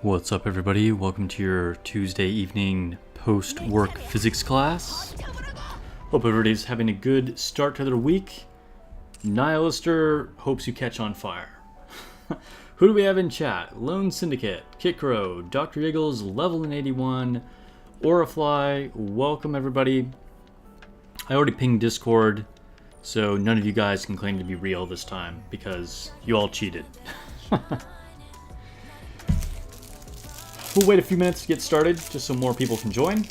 What's up, everybody? Welcome to your Tuesday evening post-work physics class. Hope everybody's having a good start to their week. Nihilister hopes you catch on fire. Who do we have in chat? Lone Syndicate, Kitcrow, Dr. Eagles, Level in 81, Orifly. Welcome, everybody. I already pinged Discord, so none of you guys can claim to be real this time because you all cheated. We'll wait a few minutes to get started, just so more people can join. You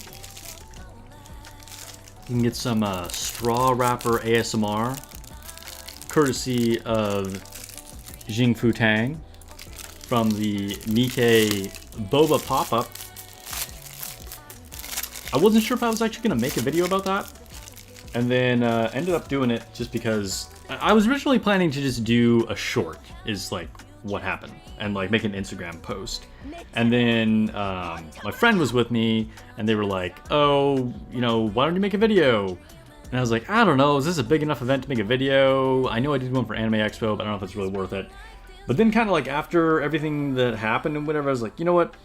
can get some straw wrapper ASMR, courtesy of Jingfu Tang from the Nikke Boba pop-up. I wasn't sure if I was actually going to make a video about that, and then ended up doing it just because I was originally planning to just do a short, is like what happened, and like make an Instagram post. And then my friend was with me, and they were like, oh, you know, why don't you make a video? And I was like, I don't know, is this a big enough event to make a video? I know I did one for Anime Expo, but I don't know if it's really worth it. But then kind of like after everything that happened and whatever, I was like, you know what?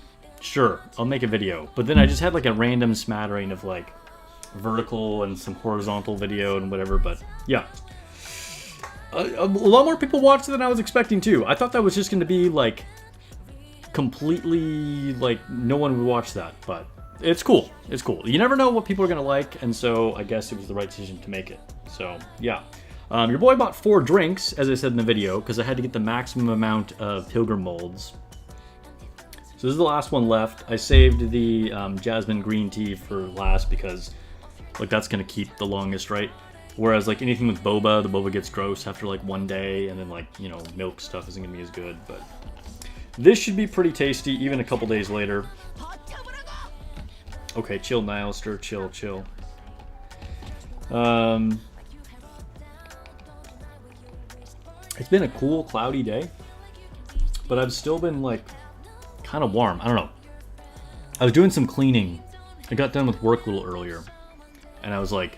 Sure, I'll make a video. But then I just had like a random smattering of like vertical and some horizontal video and whatever, but yeah. A lot more people watched than I was expecting too. I thought that was just going to be like completely like no one would watch that, but it's cool. It's cool. You never know what people are going to like, and so I guess it was the right decision to make it. So yeah. Your boy bought 4 drinks, as I said in the video, because I had to get the maximum amount of Pilgrim molds. So this is the last one left. I saved the jasmine green tea for last because like that's going to keep the longest, right? Whereas like anything with boba, the boba gets gross after like one day, and then like, you know, milk stuff isn't going to be as good. But this should be pretty tasty even a couple days later. Okay, chill, Nihilister, chill. It's been a cool, cloudy day, but I've still been like kind of warm. I don't know. I was doing some cleaning. I got done with work a little earlier, and I was like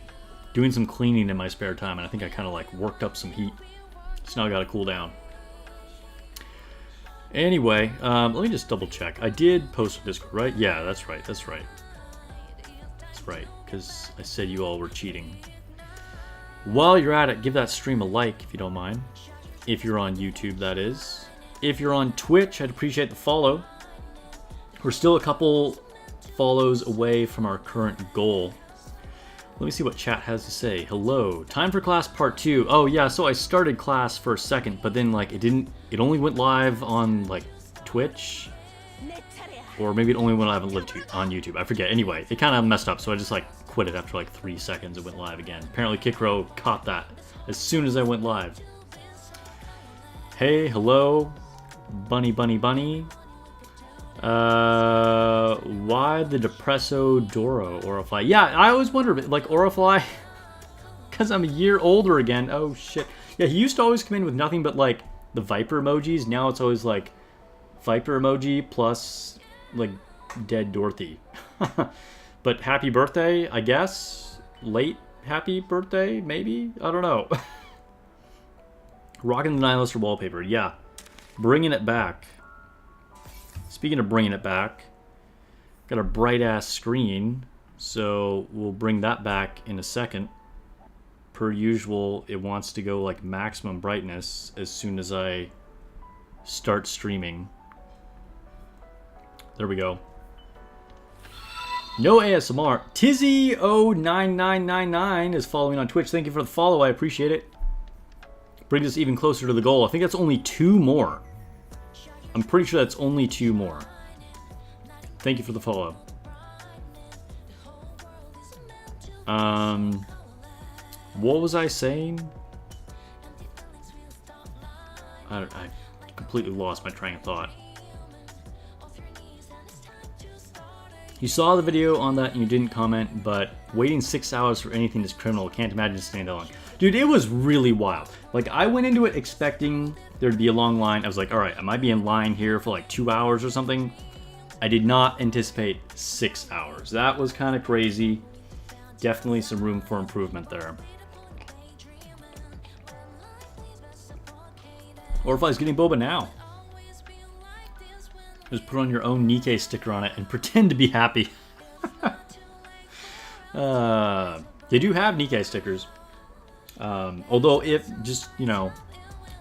doing some cleaning in my spare time, and I think I kind of like worked up some heat. So now I gotta cool down. Anyway, let me just double check. I did post on Discord, right? Yeah, that's right, because I said you all were cheating. While you're at it, give that stream a like if you don't mind. If you're on YouTube, that is. If you're on Twitch, I'd appreciate the follow. We're still a couple follows away from our current goal. Let me see what chat has to say. Hello. Time for class part 2. Oh yeah, so I started class for a second, but then like it only went live on like Twitch. Or maybe it only went live on YouTube. I forget. Anyway, it kind of messed up, so I just like quit it after like 3 seconds. It went live again. Apparently Kitcrow caught that as soon as I went live. Hey, hello. Bunny. Why the Depresso Doro Orifly? Yeah, I always wonder, like, Orifly, because I'm a year older again. Oh, shit. Yeah, he used to always come in with nothing but, like, the Viper emojis. Now it's always, like, Viper emoji plus, like, dead Dorothy. But happy birthday, I guess. Late happy birthday, maybe? I don't know. Rocking the Nihilister wallpaper. Yeah. Bringing it back. Speaking of bringing it back, got a bright-ass screen, so we'll bring that back in a second. Per usual, it wants to go like maximum brightness as soon as I start streaming. There we go. No ASMR. Tizzy09999 is following on Twitch. Thank you for the follow. I appreciate it. Brings us even closer to the goal. I think that's only 2 more. I'm pretty sure that's only 2 more. Thank you for the follow. What was I saying? I completely lost my train of thought. You saw the video on that and you didn't comment, but waiting 6 hours for anything is criminal. Can't imagine staying that long. Dude, it was really wild. Like, I went into it expecting there to be a long line. I was like, all right, I might be in line here for like 2 hours or something. I did not anticipate 6 hours. That was kind of crazy. Definitely some room for improvement there. Orifly's getting boba now. Just put on your own Nikke sticker on it and pretend to be happy. They do have Nikke stickers. Although if just, you know,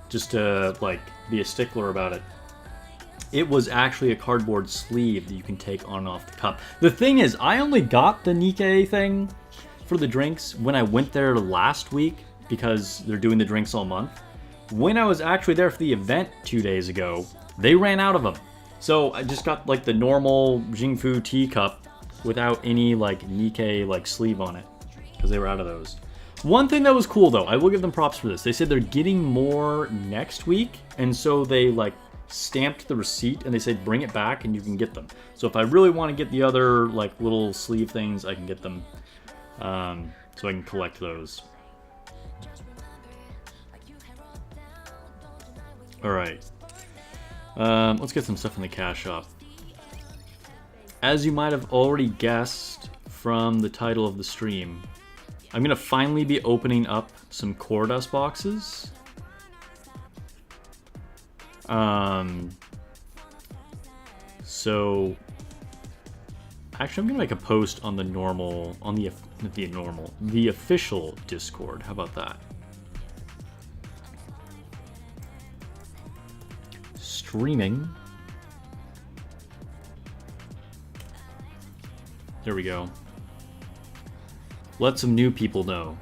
just to like be a stickler about it, it was actually a cardboard sleeve that you can take on and off the cup. The thing is, I only got the Nikke thing for the drinks when I went there last week because they're doing the drinks all month. When I was actually there for the event 2 days ago, they ran out of them. So I just got like the normal Jingfu tea cup without any like Nikke like sleeve on it because they were out of those. One thing that was cool though, I will give them props for this. They said they're getting more next week, and so they like stamped the receipt and they said bring it back and you can get them. So if I really want to get the other like little sleeve things, I can get them. So I can collect those. Alright. Let's get some stuff in the cash shop. As you might have already guessed from the title of the stream, I'm going to finally be opening up some core dust boxes. So actually I'm going to make a post on the normal, on the official Discord. How about that? Streaming. There we go. Let some new people know.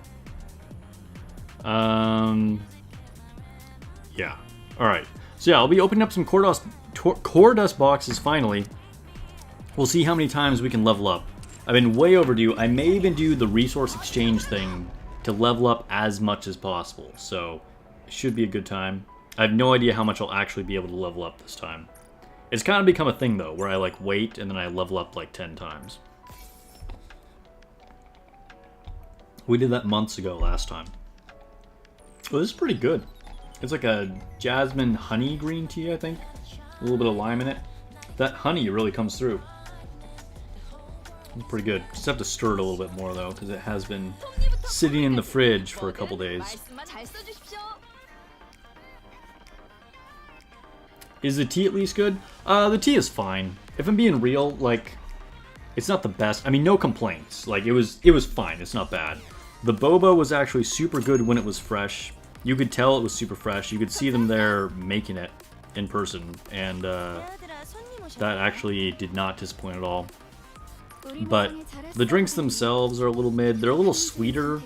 Yeah. Alright. So yeah, I'll be opening up some core dust boxes finally. We'll see how many times we can level up. I've been way overdue. I may even do the resource exchange thing to level up as much as possible. So it should be a good time. I have no idea how much I'll actually be able to level up this time. It's kind of become a thing though, where I like wait and then I level up like 10 times. We did that months ago last time. Oh, this is pretty good. It's like a jasmine honey green tea, I think. A little bit of lime in it. That honey really comes through. It's pretty good. Just have to stir it a little bit more though, because it has been sitting in the fridge for a couple days. Is the tea at least good? The tea is fine. If I'm being real, like, it's not the best. I mean, no complaints. Like, it was fine. It's not bad. The boba was actually super good when it was fresh. You could tell it was super fresh. You could see them there making it in person, and that actually did not disappoint at all. But the drinks themselves are a little mid. They're a little sweeter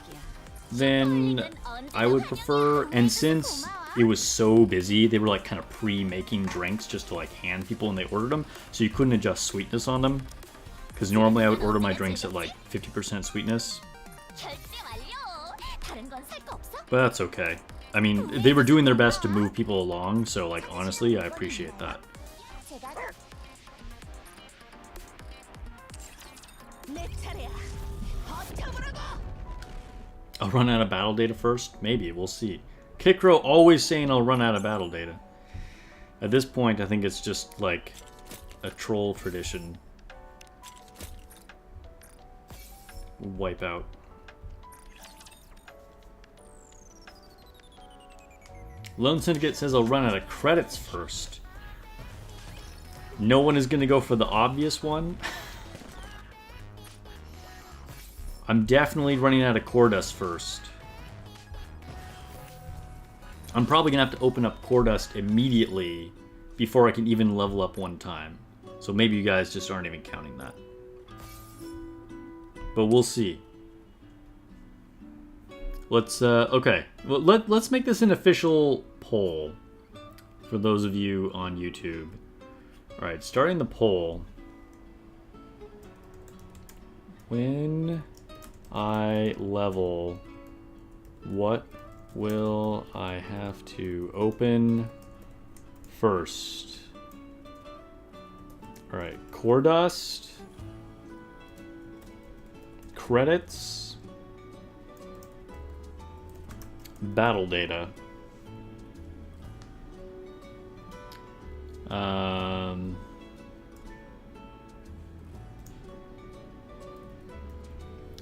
than I would prefer, and since it was so busy, they were like kind of pre-making drinks just to like hand people when they ordered them, so you couldn't adjust sweetness on them. Because normally I would order my drinks at like 50% sweetness. But that's okay. I mean, they were doing their best to move people along, so like honestly, I appreciate that. I'll run out of battle data first? Maybe, we'll see. Kikro always saying I'll run out of battle data. At this point, I think it's just like a troll tradition. Wipe out. Lone Syndicate says I'll run out of credits first. No one is going to go for the obvious one. I'm definitely running out of core dust first. I'm probably going to have to open up core dust immediately before I can even level up one time. So maybe you guys just aren't even counting that. But we'll see. Let's, okay. Well, let's make this an official poll for those of you on YouTube. Alright, starting the poll. When I level, what will I have to open first? Alright, core dust, credits, battle data.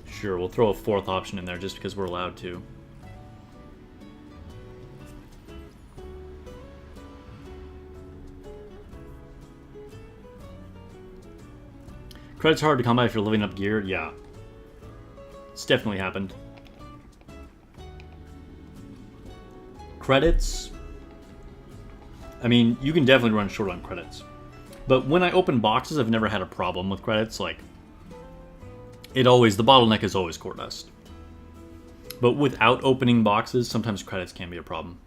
Sure, we'll throw a fourth option in there just because we're allowed to. Credits hard to come by if you're living up gear. Yeah. It's definitely happened. Credits. I mean, you can definitely run short on credits. But when I open boxes, I've never had a problem with credits. Like, the bottleneck is always core dust. But without opening boxes, sometimes credits can be a problem.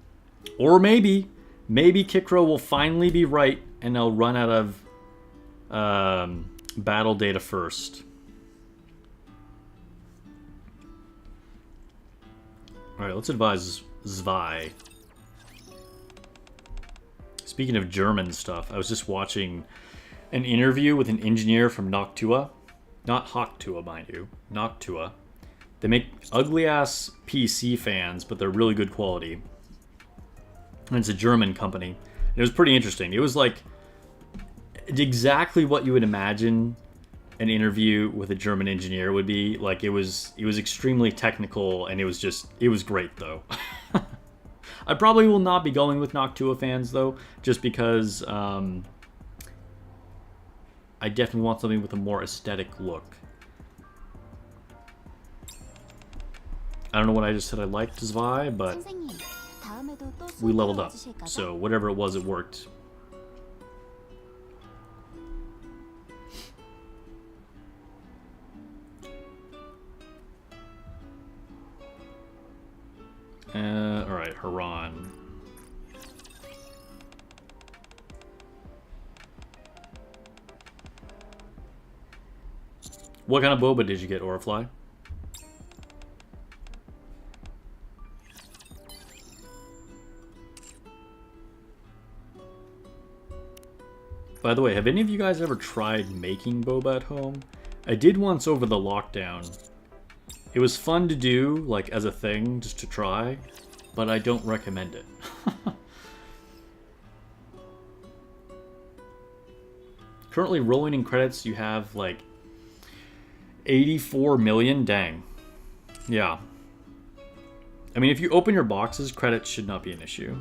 Or maybe Kikro will finally be right and they'll run out of battle data first. Alright, let's advise Zwei. Speaking of German stuff, I was just watching an interview with an engineer from Noctua. Not Hawktua, mind you. Noctua. They make ugly-ass PC fans, but they're really good quality. And it's a German company. It was pretty interesting. It was like exactly what you would imagine an interview with a German engineer would be. Like, it was extremely technical, and it was great, though. I probably will not be going with Noctua fans, though, just because I definitely want something with a more aesthetic look. I don't know what I just said I liked Zwei, but we leveled up. So whatever it was, it worked. Alright, Haran. What kind of boba did you get, Orifly? By the way, have any of you guys ever tried making boba at home? I did once over the lockdown. It was fun to do, like, as a thing, just to try, but I don't recommend it. Currently rolling in credits, you have, like, 84 million? Dang. Yeah. I mean, if you open your boxes, credits should not be an issue.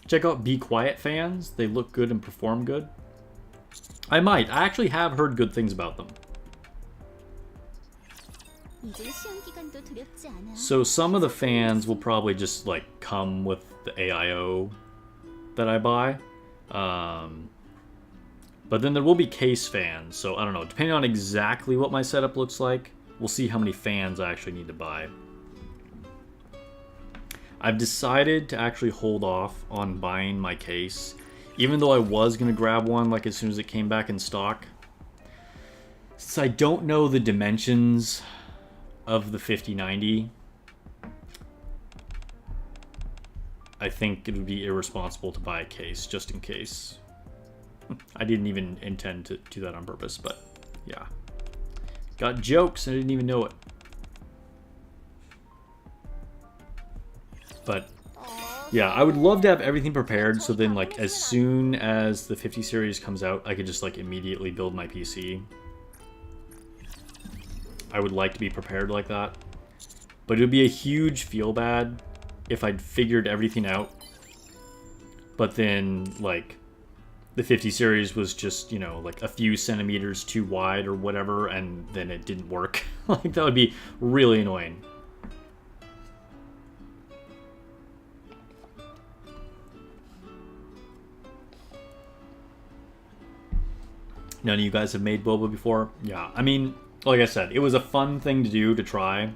Check out Be Quiet fans. They look good and perform good. I might. I actually have heard good things about them. So some of the fans will probably just like come with the AIO that I buy. But then there will be case fans. So I don't know. Depending on exactly what my setup looks like, we'll see how many fans I actually need to buy. I've decided to actually hold off on buying my case, even though I was going to grab one like as soon as it came back in stock. Since I don't know the dimensions of the 5090, I think it would be irresponsible to buy a case just in case. I didn't even intend to do that on purpose, but yeah. Got jokes, I didn't even know it. But yeah, I would love to have everything prepared so then like as soon as the 50 series comes out, I could just like immediately build my PC. I would like to be prepared like that. But it would be a huge feel bad if I'd figured everything out, but then like the 50 series was just, you know, like a few centimeters too wide or whatever, and then it didn't work. Like, that would be really annoying. None of you guys have made boba before? Yeah, I mean, like I said, it was a fun thing to do, to try,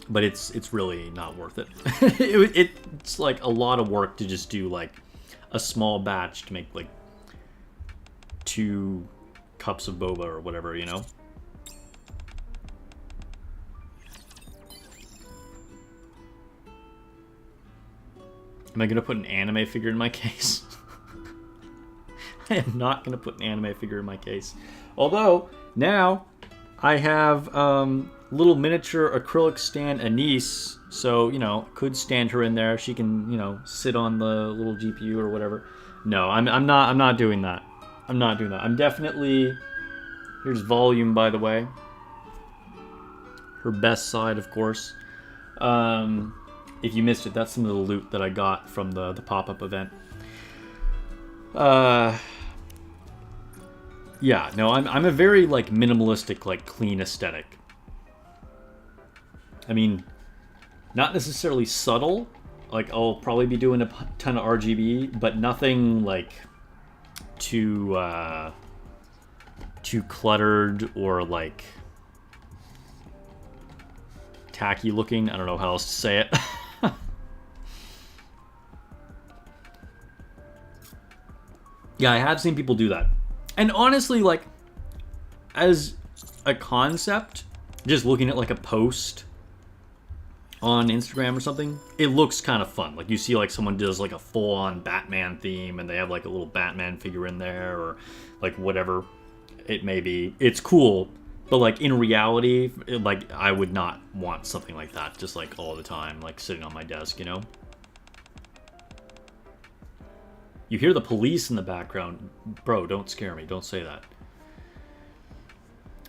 but it's really not worth it. It's like a lot of work to just do like a small batch to make like 2 cups of boba or whatever, you know? Am I gonna put an anime figure in my case? I am not going to put an anime figure in my case. Although, now, I have little miniature acrylic stand Anise, so, you know, could stand her in there. She can, you know, sit on the little GPU or whatever. No, I'm not doing that. I'm not doing that. I'm definitely... Here's volume, by the way. her best side, of course. If you missed it, that's some of the loot that I got from the pop-up event. Yeah, no, I'm a very, like, minimalistic, like, clean aesthetic. I mean, not necessarily subtle. Like, I'll probably be doing a ton of RGB, but nothing, like, too cluttered or, like, tacky looking. I don't know how else to say it. Yeah, I have seen people do that. And honestly, like, as a concept, just looking at, like, a post on Instagram or something, it looks kind of fun. Like, you see, like, someone does, like, a full-on Batman theme, and they have, like, a little Batman figure in there, or, like, whatever it may be. It's cool, but, like, in reality, like, I would not want something like that just, like, all the time, like, sitting on my desk, you know? You hear the police in the background. Bro, don't scare me. Don't say that.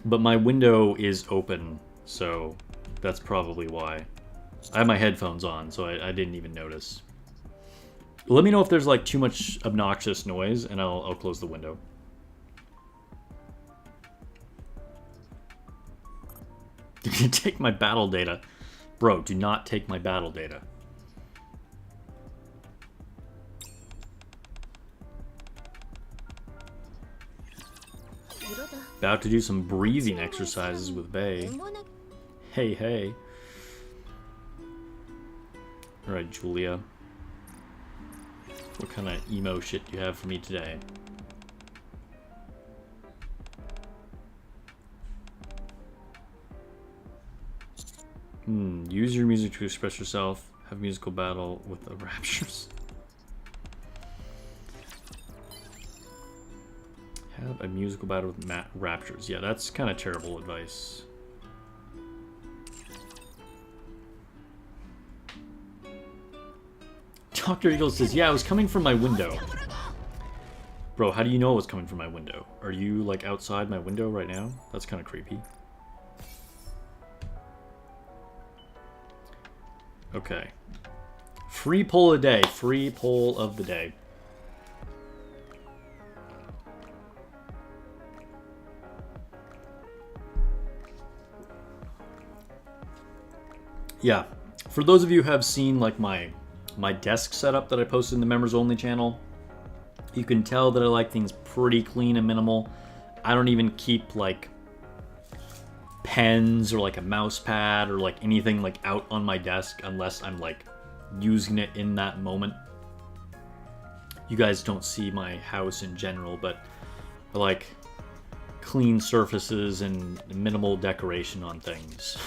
But my window is open, so that's probably why. I have my headphones on, so I didn't even notice. Let me know if there's, like, too much obnoxious noise, and I'll close the window. You take my battle data. Bro, do not take my battle data. About to do some breathing exercises with Bae. Hey, hey. Alright, Julia. What kind of emo shit do you have for me today? Use your music to express yourself. Have musical battle with the Raptures. Have a musical battle with Raptures. Yeah, that's kind of terrible advice. Dr. Eagle says, yeah, it was coming from my window. Bro, how do you know it was coming from my window? Are you, like, outside my window right now? That's kind of creepy. Okay. Free poll of the day. Free poll of the day. Yeah. For those of you who have seen, like, my desk setup that I posted in the members only channel, you can tell that I like things pretty clean and minimal. I don't even keep, like, pens or, like, a mouse pad or, like, anything, like, out on my desk unless I'm, like, using it in that moment. You guys don't see my house in general, but I like clean surfaces and minimal decoration on things.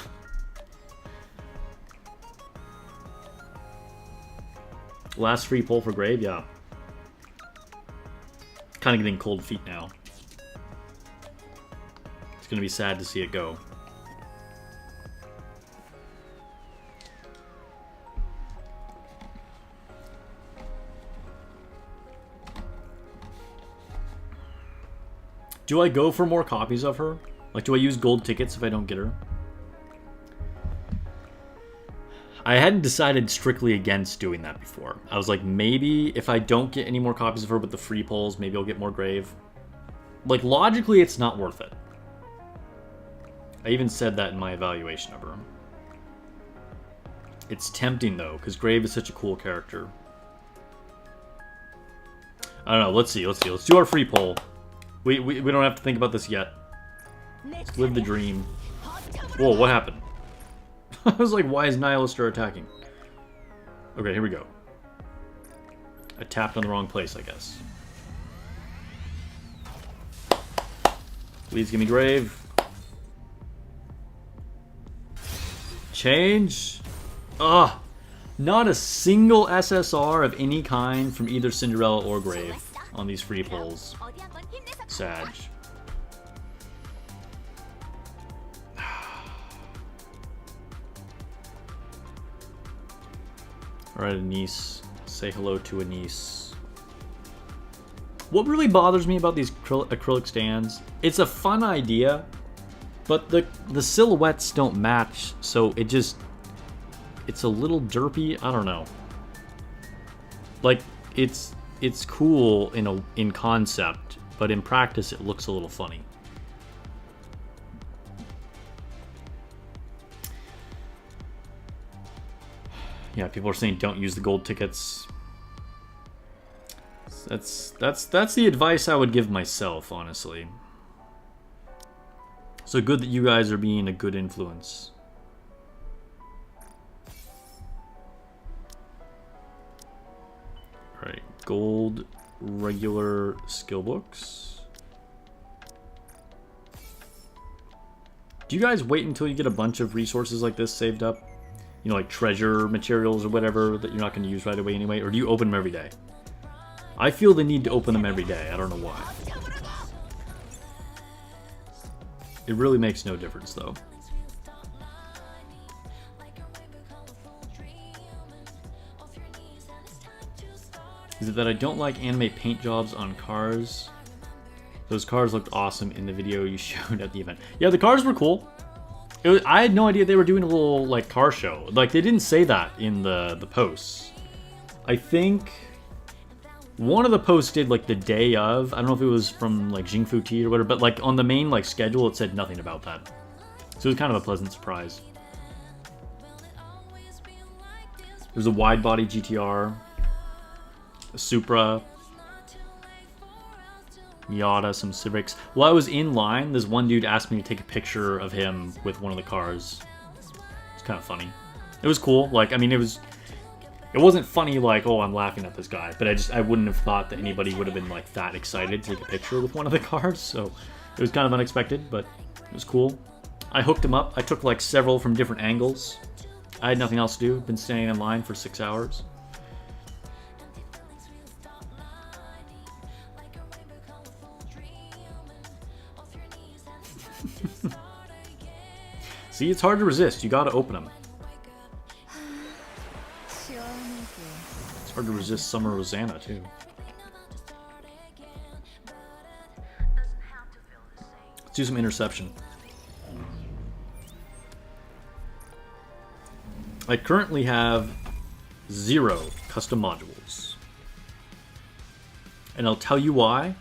Last free poll for Grave, yeah. Kind of getting cold feet now. It's gonna be sad to see it go. Do I go for more copies of her? Like, do I use gold tickets if I don't get her? I hadn't decided strictly against doing that before. I was like, maybe if I don't get any more copies of her but the free polls, maybe I'll get more Grave. Like, logically, it's not worth it. I even said that in my evaluation of her. It's tempting, though, because Grave is such a cool character. I don't know. Let's see. Let's do our free poll. We don't have to think about this yet. Let's live the dream. Whoa, what happened? I was like, why is Nihilistar attacking? Okay, here we go. I tapped on the wrong place, I guess. Please give me Grave. Change. Ugh. Not a single SSR of any kind from either Cinderella or Grave on these free polls. Sag. Alright, Anise. Say hello to Anise. What really bothers me about these acrylic stands, it's a fun idea, But the silhouettes don't match, so it's a little derpy. I don't know. Like it's cool in concept, but in practice it looks a little funny. Yeah, people are saying don't use the gold tickets. That's the advice I would give myself, honestly. So good that you guys are being a good influence. Alright, gold regular skill books. Do you guys wait until you get a bunch of resources like this saved up? You know, like treasure materials or whatever that you're not going to use right away anyway? Or do you open them every day? I feel the need to open them every day. I don't know why. It really makes no difference, though. Is it that I don't like anime paint jobs on cars? Those cars looked awesome in the video you showed at the event. Yeah, the cars were cool. I had no idea they were doing a little, like, car show. Like, they didn't say that in the posts. I think one of the posts did, like, the day of. I don't know if it was from, like, Jingfu Tea or whatever, but, like, on the main, like, schedule, it said nothing about that. So it was kind of a pleasant surprise. There's a wide-body GTR, a Supra, Miata, some Civics. While I was in line, this one dude asked me to take a picture of him with one of the cars. It's kind of funny. It was cool. Like, I mean, it wasn't funny like, oh, I'm laughing at this guy, but I wouldn't have thought that anybody would have been like that excited to take a picture with one of the cars, so it was kind of unexpected, but it was cool. I hooked him up. I took like several from different angles. I had nothing else to do. Been standing in line for 6 hours. See, it's hard to resist. You gotta open them. It's hard to resist Summer Rosanna, too. Let's do some interception. I currently have 0 custom modules. And I'll tell you why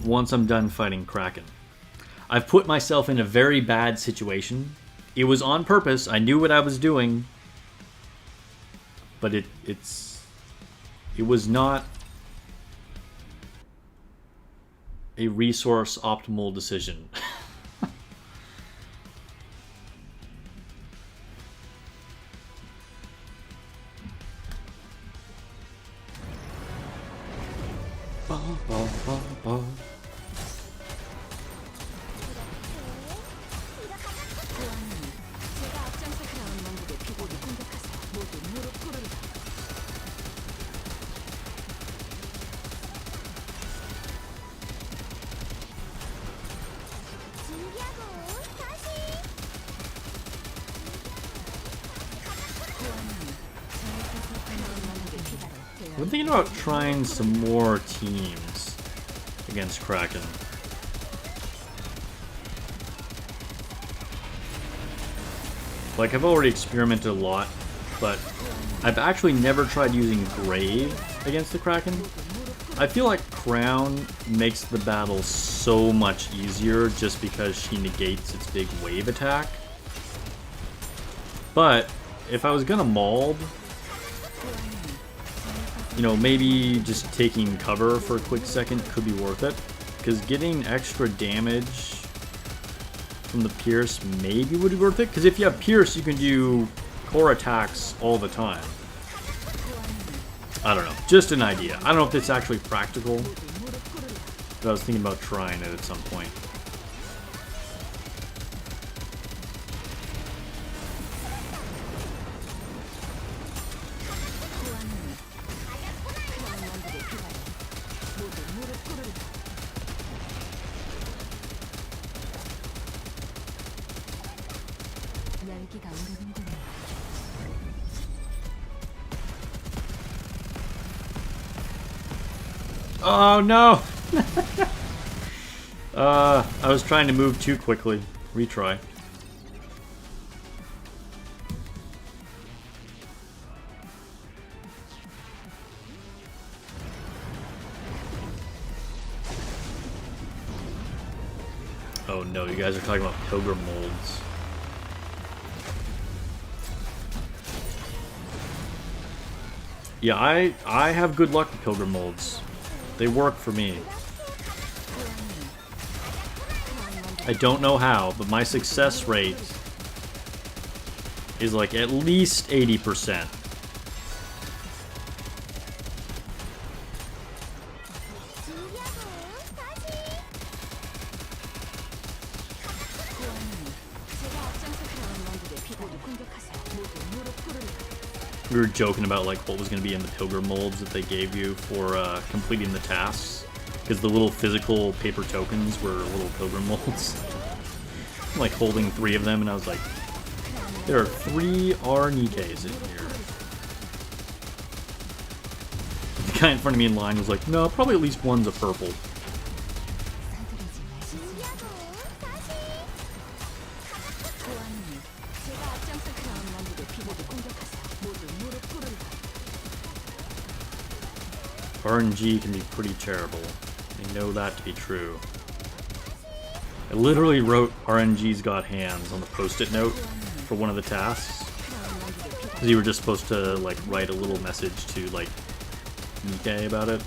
once I'm done fighting Kraken. I've put myself in a very bad situation. It was on purpose. I knew what I was doing. But it was not a resource optimal decision. I'm thinking about trying some more teams against Kraken. Like, I've already experimented a lot, but I've actually never tried using Grave against the Kraken. I feel like Crown makes the battle so much easier just because she negates its big wave attack. But if I was gonna Mauled, you know, maybe just taking cover for a quick second could be worth it, because getting extra damage from the Pierce maybe would be worth it, because if you have Pierce, you can do core attacks all the time. I don't know, just an idea. I don't know if it's actually practical, but I was thinking about trying it at some point. Oh no! I was trying to move too quickly. Retry. Oh no, you guys are talking about pilgrim molds. Yeah, I have good luck with pilgrim molds. They work for me. I don't know how, but my success rate is like at least 80%. We were joking about like what was going to be in the pilgrim molds that they gave you for completing the tasks, because the little physical paper tokens were little pilgrim molds. Like holding 3 of them, and I was like, there are 3 nikkes in here. The guy in front of me in line was like, no, probably at least one's a purple. RNG can be pretty terrible. I know that to be true. I literally wrote RNG's got hands on the post-it note for one of the tasks. Because you were just supposed to like write a little message to like nikke about it.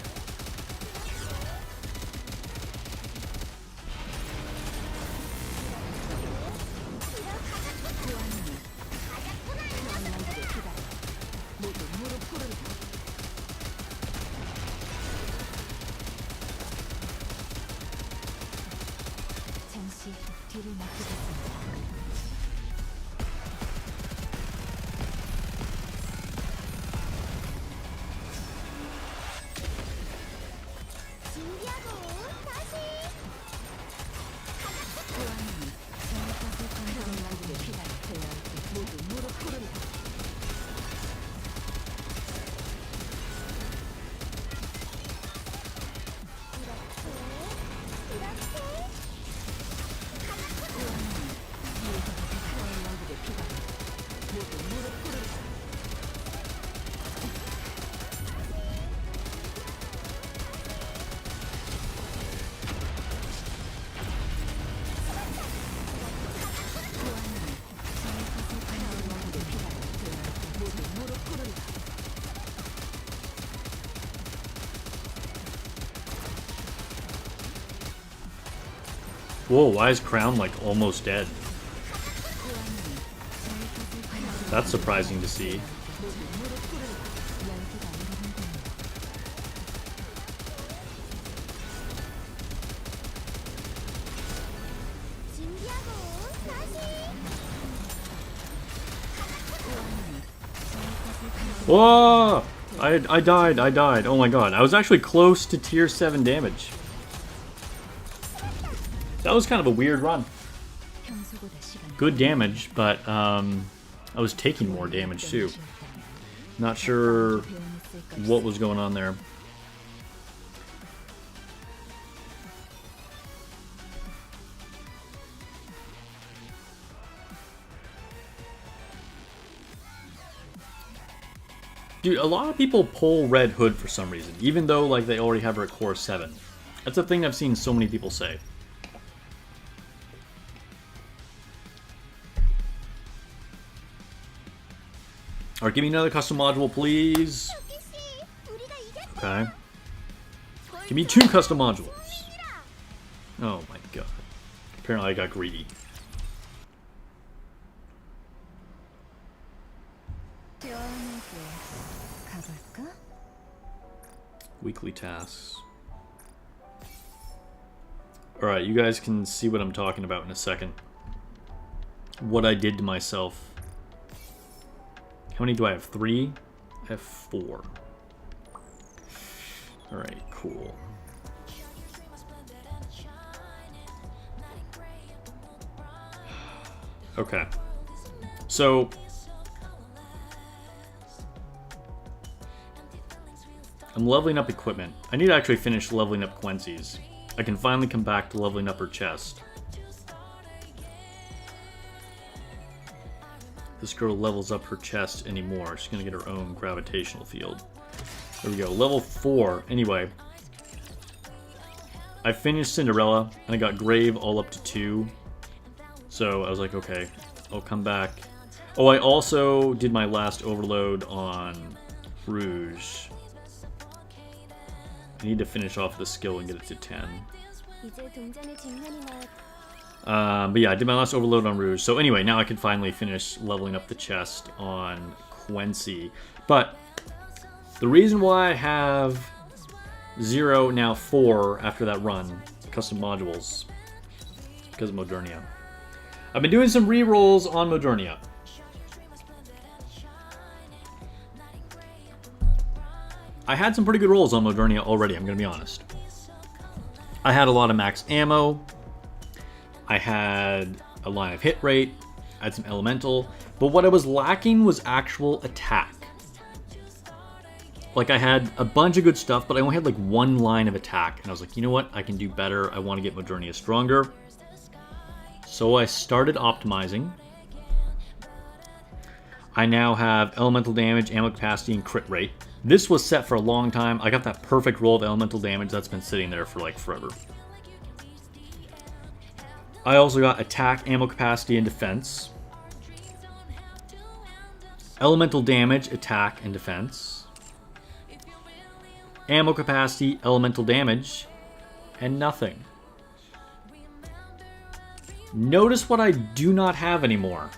Whoa, why is Crown like almost dead? That's surprising to see. Whoa! I died. Oh my god. I was actually close to tier 7 damage. That was kind of a weird run. Good damage, but I was taking more damage too. Not sure what was going on there. Dude, a lot of people pull Red Hood for some reason, even though like they already have her at core 7. That's a thing I've seen so many people say. Alright, give me another custom module, please. Okay. Give me 2 custom modules. Oh my god. Apparently I got greedy. Weekly tasks. Alright, you guys can see what I'm talking about in a second. What I did to myself. How many do I have? 3? I have 4. Alright, cool. Okay. So... I'm leveling up equipment. I need to actually finish leveling up Quincy's. I can finally come back to leveling up her chest. this girl levels up her chest anymore. She's gonna get her own gravitational field. There we go, level 4. Anyway, I finished Cinderella, and I got Grave all up to 2. So I was like, okay, I'll come back. Oh, I also did my last overload on Rouge. I need to finish off the skill and get it to 10. But yeah, I did my last overload on Rouge. So anyway, now I can finally finish leveling up the chest on Quincy. But the reason why I have 0, now 4 after that run, custom modules, is because of Modernia. I've been doing some re-rolls on Modernia. I had some pretty good rolls on Modernia already, I'm going to be honest. I had a lot of max ammo. I had a line of hit rate. I had some elemental. But what I was lacking was actual attack. Like, I had a bunch of good stuff, but I only had like 1 line of attack. And I was like, you know what? I can do better. I want to get Modernia stronger. So I started optimizing. I now have elemental damage, ammo capacity, and crit rate. This was set for a long time. I got that perfect roll of elemental damage that's been sitting there for like forever. I also got attack, ammo capacity, and defense. Elemental damage, attack, and defense. Ammo capacity, elemental damage, and nothing. Notice what I do not have anymore.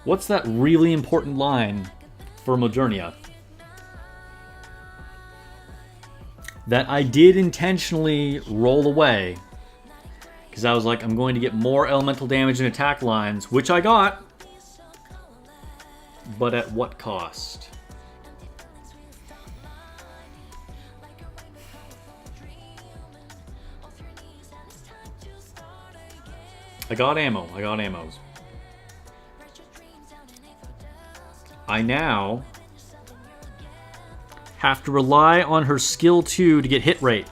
What's that really important line for Modernia? That I did intentionally roll away. Because I was like, I'm going to get more elemental damage and attack lines, which I got. But at what cost? I got ammo. I got ammos. I now have to rely on her skill 2 to get hit rate.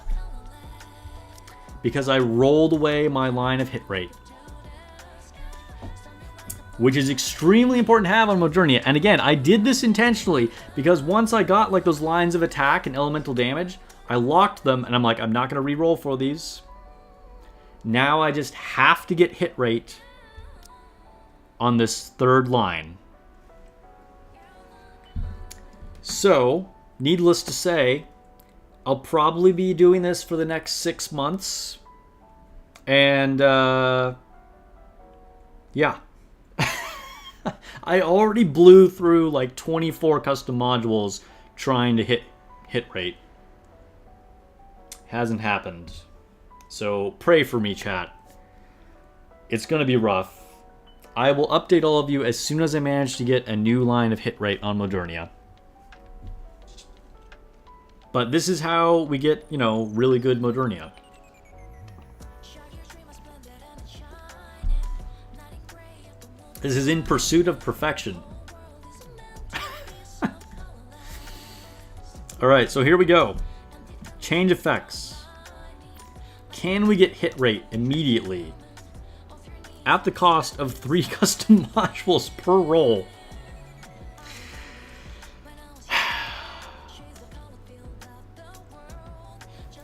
Because I rolled away my line of hit rate. Which is extremely important to have on Modernia. And again, I did this intentionally because once I got like those lines of attack and elemental damage, I locked them and I'm like, I'm not going to re-roll for these. Now I just have to get hit rate on this 3rd line. So, needless to say, I'll probably be doing this for the next 6 months. And, yeah. I already blew through like 24 custom modules trying to hit rate. Hasn't happened. So, pray for me, chat. It's gonna be rough. I will update all of you as soon as I manage to get a new line of hit rate on Modernia. But this is how we get, you know, really good Modernia. This is in pursuit of perfection. Alright, so here we go. Change effects. Can we get hit rate immediately? At the cost of 3 custom modules per roll.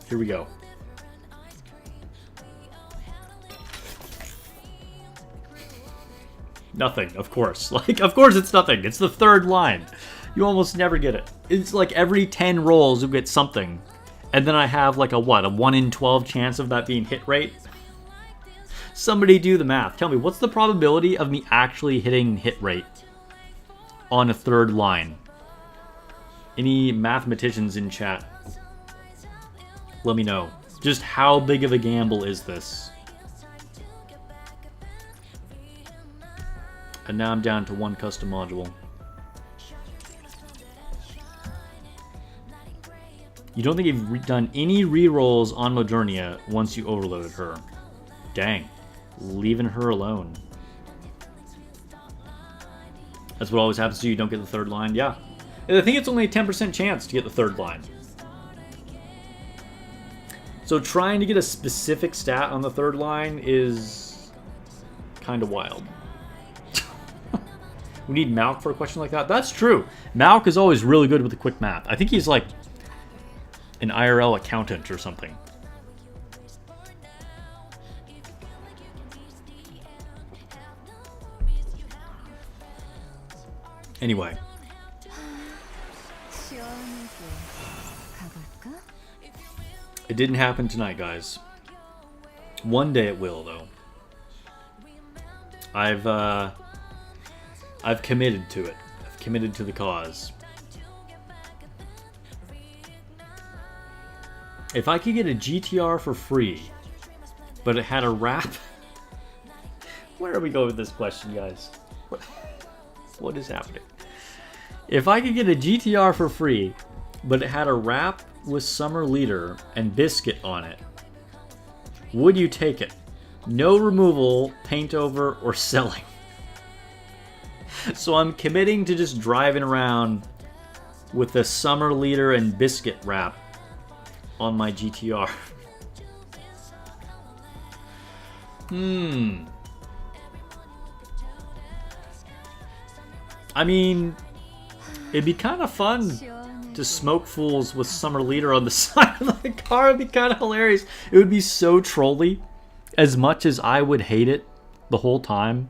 Here we go. Nothing, of course. Like, of course it's nothing. It's the 3rd line. You almost never get it. It's like every 10 rolls you get something. And then I have like a what? A 1 in 12 chance of that being hit rate? Somebody do the math. Tell me, what's the probability of me actually hitting hit rate on a 3rd line? Any mathematicians in chat? Let me know. Just how big of a gamble is this? And now I'm down to 1 custom module. You don't think you've done any rerolls on Modernia once you overloaded her. Dang. Leaving her alone. That's what always happens to you. You don't get the 3rd line. Yeah. I think it's only a 10% chance to get the 3rd line. So trying to get a specific stat on the 3rd line is kind of wild. We need Malk for a question like that. That's true. Malk is always really good with the quick math. I think he's like an IRL accountant or something. Anyway. It didn't happen tonight, guys. One day it will, though. I've committed to it. I've committed to the cause. If I could get a GTR for free, but it had a wrap... Where are we going with this question, guys? What is happening? If I could get a GTR for free, but it had a wrap with Summer Leader and Biscuit on it, would you take it? No removal, paint over, or selling. So I'm committing to just driving around with the Summer Leader and Biscuit wrap on my GTR. I mean, it'd be kind of fun to smoke fools with Summer Leader on the side of the car. It'd be kind of hilarious. It would be so trolly, as much as I would hate it the whole time.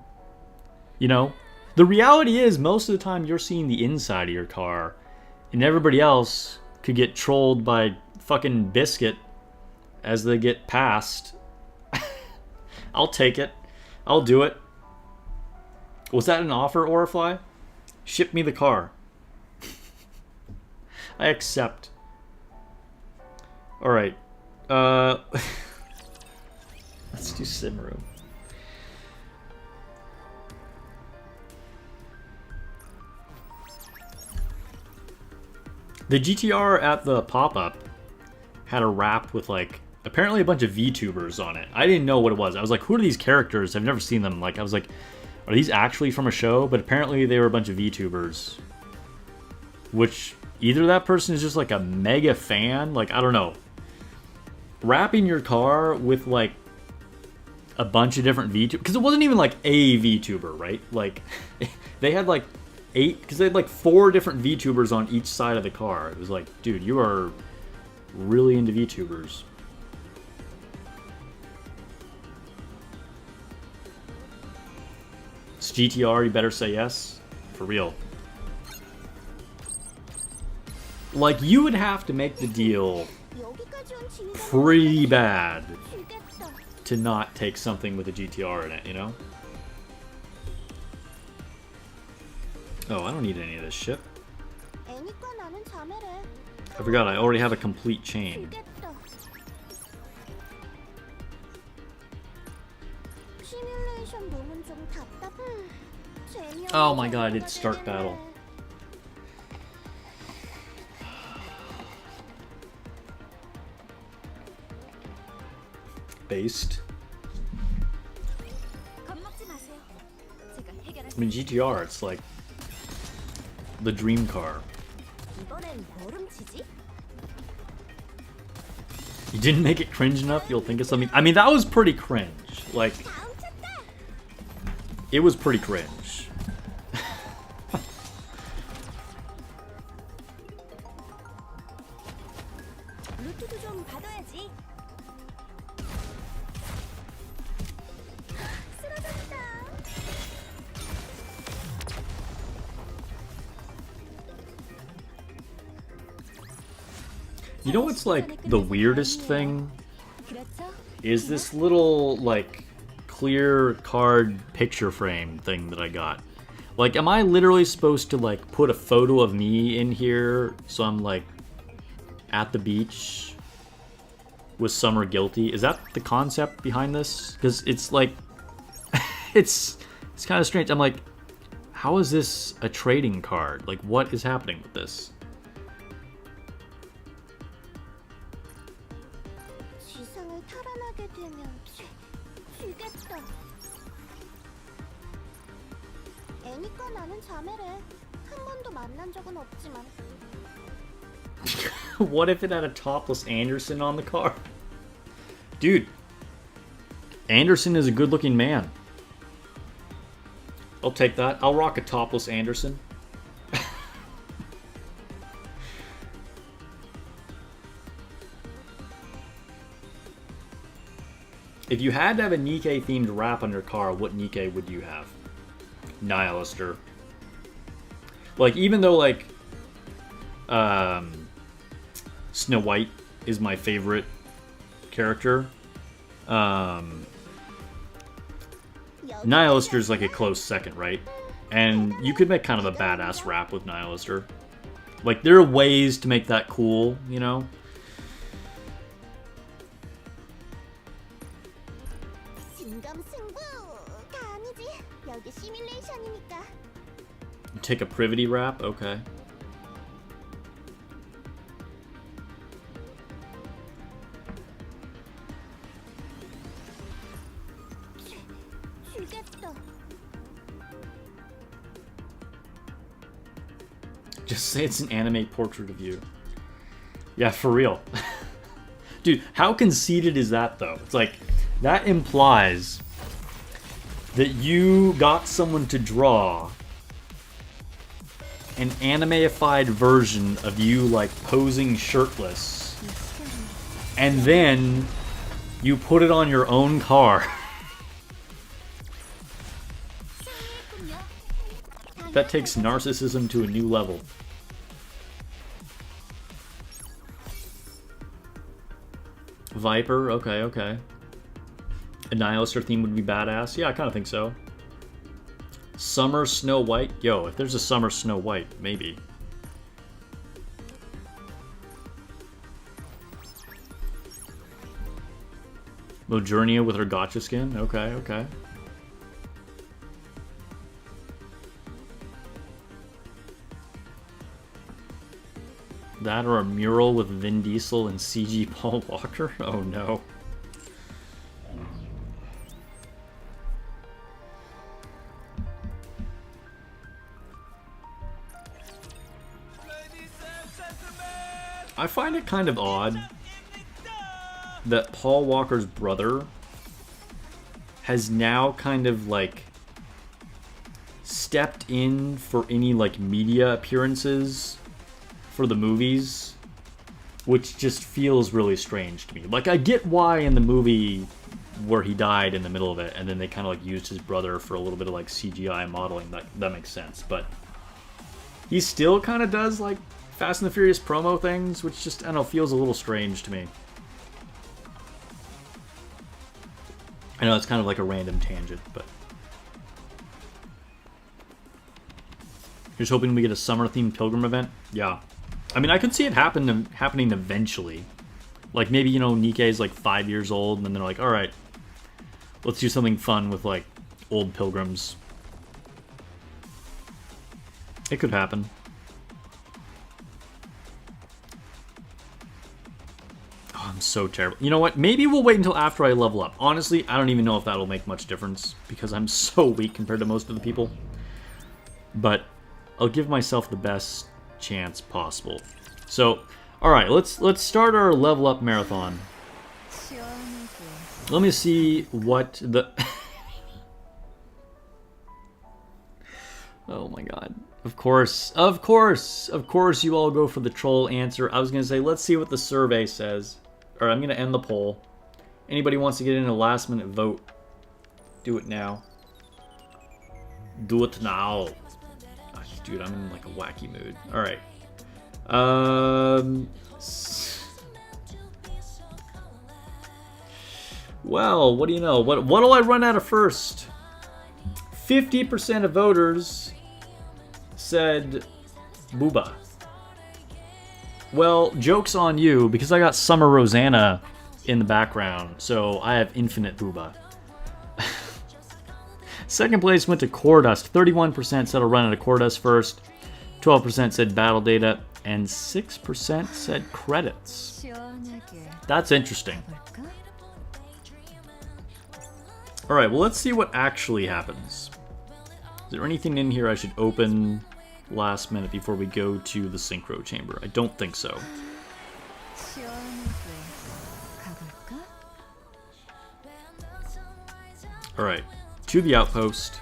You know? The reality is, most of the time you're seeing the inside of your car, and everybody else could get trolled by fucking Biscuit as they get passed. I'll take it. I'll do it. Was that an offer, Orifly? Ship me the car. I accept. Alright. Let's do sim room. The GTR at the pop-up had a wrap with, like, apparently a bunch of VTubers on it. I didn't know what it was. I was like, who are these characters? I've never seen them. Like, I was like, are these actually from a show? But apparently they were a bunch of VTubers. Which, either that person is just, like, a mega fan. Like, I don't know. Wrapping your car with, like, a bunch of different VTubers. Because it wasn't even, like, a VTuber, right? Like, they had, like, 8... Because they had, like, 4 different VTubers on each side of the car. It was like, dude, you are really into VTubers. It's GTR, you better say yes. For real. Like, you would have to make the deal pretty bad to not take something with a GTR in it, you know? Oh, I don't need any of this shit. I forgot, I already have a complete chain. Oh my god, it's start battle. Based. I mean, GTR, it's like the dream car. You didn't make it cringe enough, you'll think of something. I mean, that was pretty cringe. Like, it was pretty cringe. You know what's like the weirdest thing? Is this little like clear card picture frame thing that I got. Like, am I literally supposed to like put a photo of me in here so I'm like at the beach with Summer guilty? Is that the concept behind this? Because it's like it's kind of strange. I'm like, how is this a trading card? Like, what is happening with this? What if it had a topless Anderson on the car? Dude, Anderson is a good-looking man. I'll take that. I'll rock a topless Anderson. If you had to have a nikke themed wrap on your car, what nikke would you have? Nihilister. Like, even though, like, Snow White is my favorite character, Nihilister is like a close second, right? And you could make kind of a badass wrap with Nihilister. Like, there are ways to make that cool, you know? Take a privity wrap? Okay. Just say it's an anime portrait of you. Yeah, for real. Dude, how conceited is that, though? It's like, that implies that you got someone to draw an anime-ified version of you, like, posing shirtless, and then you put it on your own car. That takes narcissism to a new level. Viper, okay, okay. A Nihilister theme would be badass. Yeah, I kind of think so. Summer Snow White? Yo, if there's a Summer Snow White, maybe. Mojournia with her gotcha skin? Okay, okay. That or a mural with Vin Diesel and CG Paul Walker? Oh no. I find it kind of odd that Paul Walker's brother has now kind of like stepped in for any like media appearances for the movies, which just feels really strange to me. Like, I get why in the movie where he died in the middle of it, and then they kind of like used his brother for a little bit of like CGI modeling, that makes sense, but he still kind of does like Fast and the Furious promo things, which just, I don't know, feels a little strange to me. I know it's kind of like a random tangent, but you're just hoping we get a summer-themed Pilgrim event? Yeah. I mean, I could see it happening eventually. Like, maybe, you know, Nikke is like 5 years old, and then they're like, alright, let's do something fun with, like, old pilgrims. It could happen. Oh, I'm so terrible. You know what? Maybe we'll wait until after I level up. Honestly, I don't even know if that'll make much difference, because I'm so weak compared to most of the people. But I'll give myself the best chance possible. So, alright, let's start our level up marathon. Let me see what the... Oh my god. Of course you all go for the troll answer. I was gonna say, let's see what the survey says. Or I'm gonna end the poll. Anybody wants to get in a last minute vote, do it now. Do it now. Dude, I'm in like a wacky mood. Alright. Well, what do you know? What'll I run out of first? 50% of voters said Booba. Well, joke's on you, because I got Summer Rosanna in the background, so I have infinite Booba. Second place went to Cordust. 31% said I'll run out of Cordust first. 12% said Battle Data. And 6% said credits. That's interesting. Alright, well, let's see what actually happens. Is there anything in here I should open last minute before we go to the Synchro Chamber? I don't think so. Alright. To the outpost.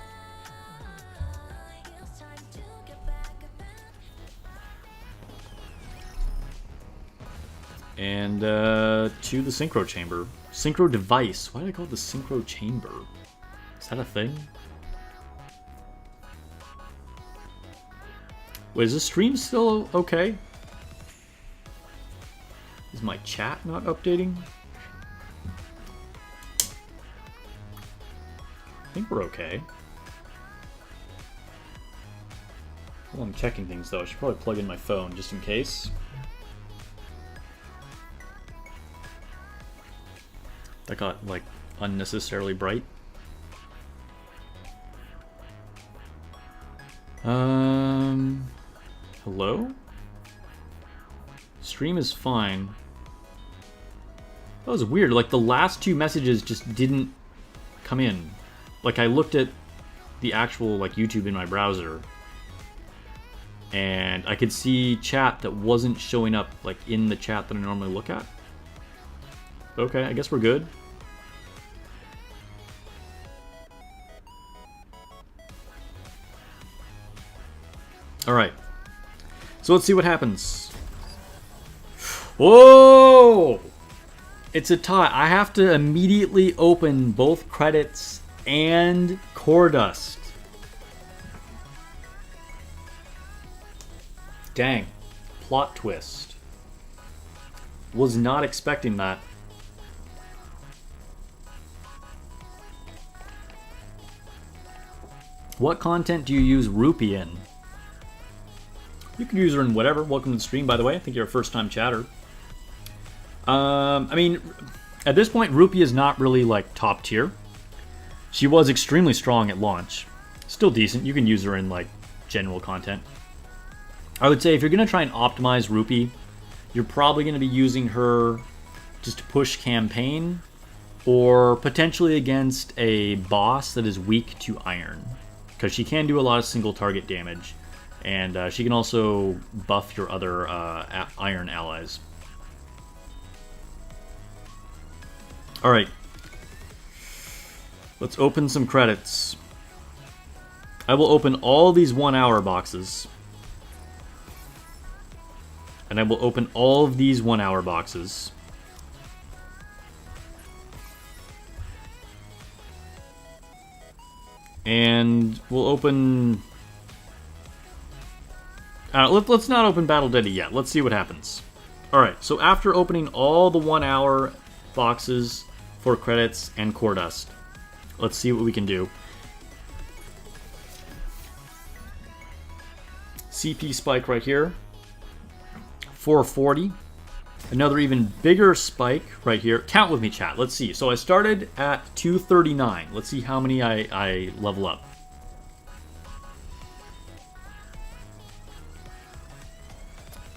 And to the synchro chamber. Synchro device. Why did I call it the synchro chamber? Is that a thing? Wait, is the stream still okay? Is my chat not updating? I think we're okay. Well, I'm checking things though. I should probably plug in my phone just in case. That got like unnecessarily bright. Hello? Stream is fine. That was weird. Like the last two messages just didn't come in. Like I looked at the actual like YouTube in my browser and I could see chat that wasn't showing up like in the chat that I normally look at. Okay, I guess we're good. Alright. So let's see what happens. Whoa! It's a tie. I have to immediately open both credits and core dust. Dang. Plot twist. Was not expecting that. What content do you use Rupee in? You can use her in whatever. Welcome to the stream, by the way. I think you're a first-time chatter. I mean, at this point, Rupee is not really, like, top tier. She was extremely strong at launch. Still decent. You can use her in, like, general content. I would say if you're going to try and optimize Rupee, you're probably going to be using her just to push campaign or potentially against a boss that is weak to iron. Because she can do a lot of single target damage. And she can also buff your other iron allies. Alright. Let's open some credits. I will open all these 1 hour boxes. And I will open all of these 1 hour boxes. And we'll open... let's not open Battle Daddy yet. Let's see what happens. Alright, so after opening all the 1 hour boxes for credits and core dust, let's see what we can do. CP spike right here. 440. Another even bigger spike right here. Count with me, chat. Let's see. So I started at 239. Let's see how many I level up.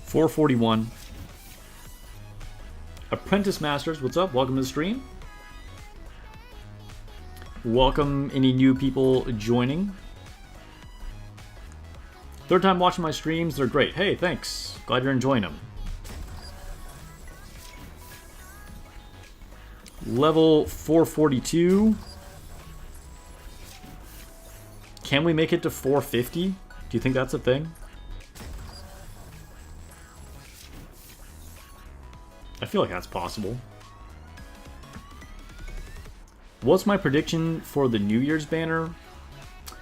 $441. Apprentice Masters, what's up? Welcome to the stream. Welcome any new people joining. Third time watching my streams, they're great. Hey, thanks. Glad you're enjoying them. Level 442. Can we make it to 450? Do you think that's a thing? I feel like that's possible. What's my prediction for the New Year's banner?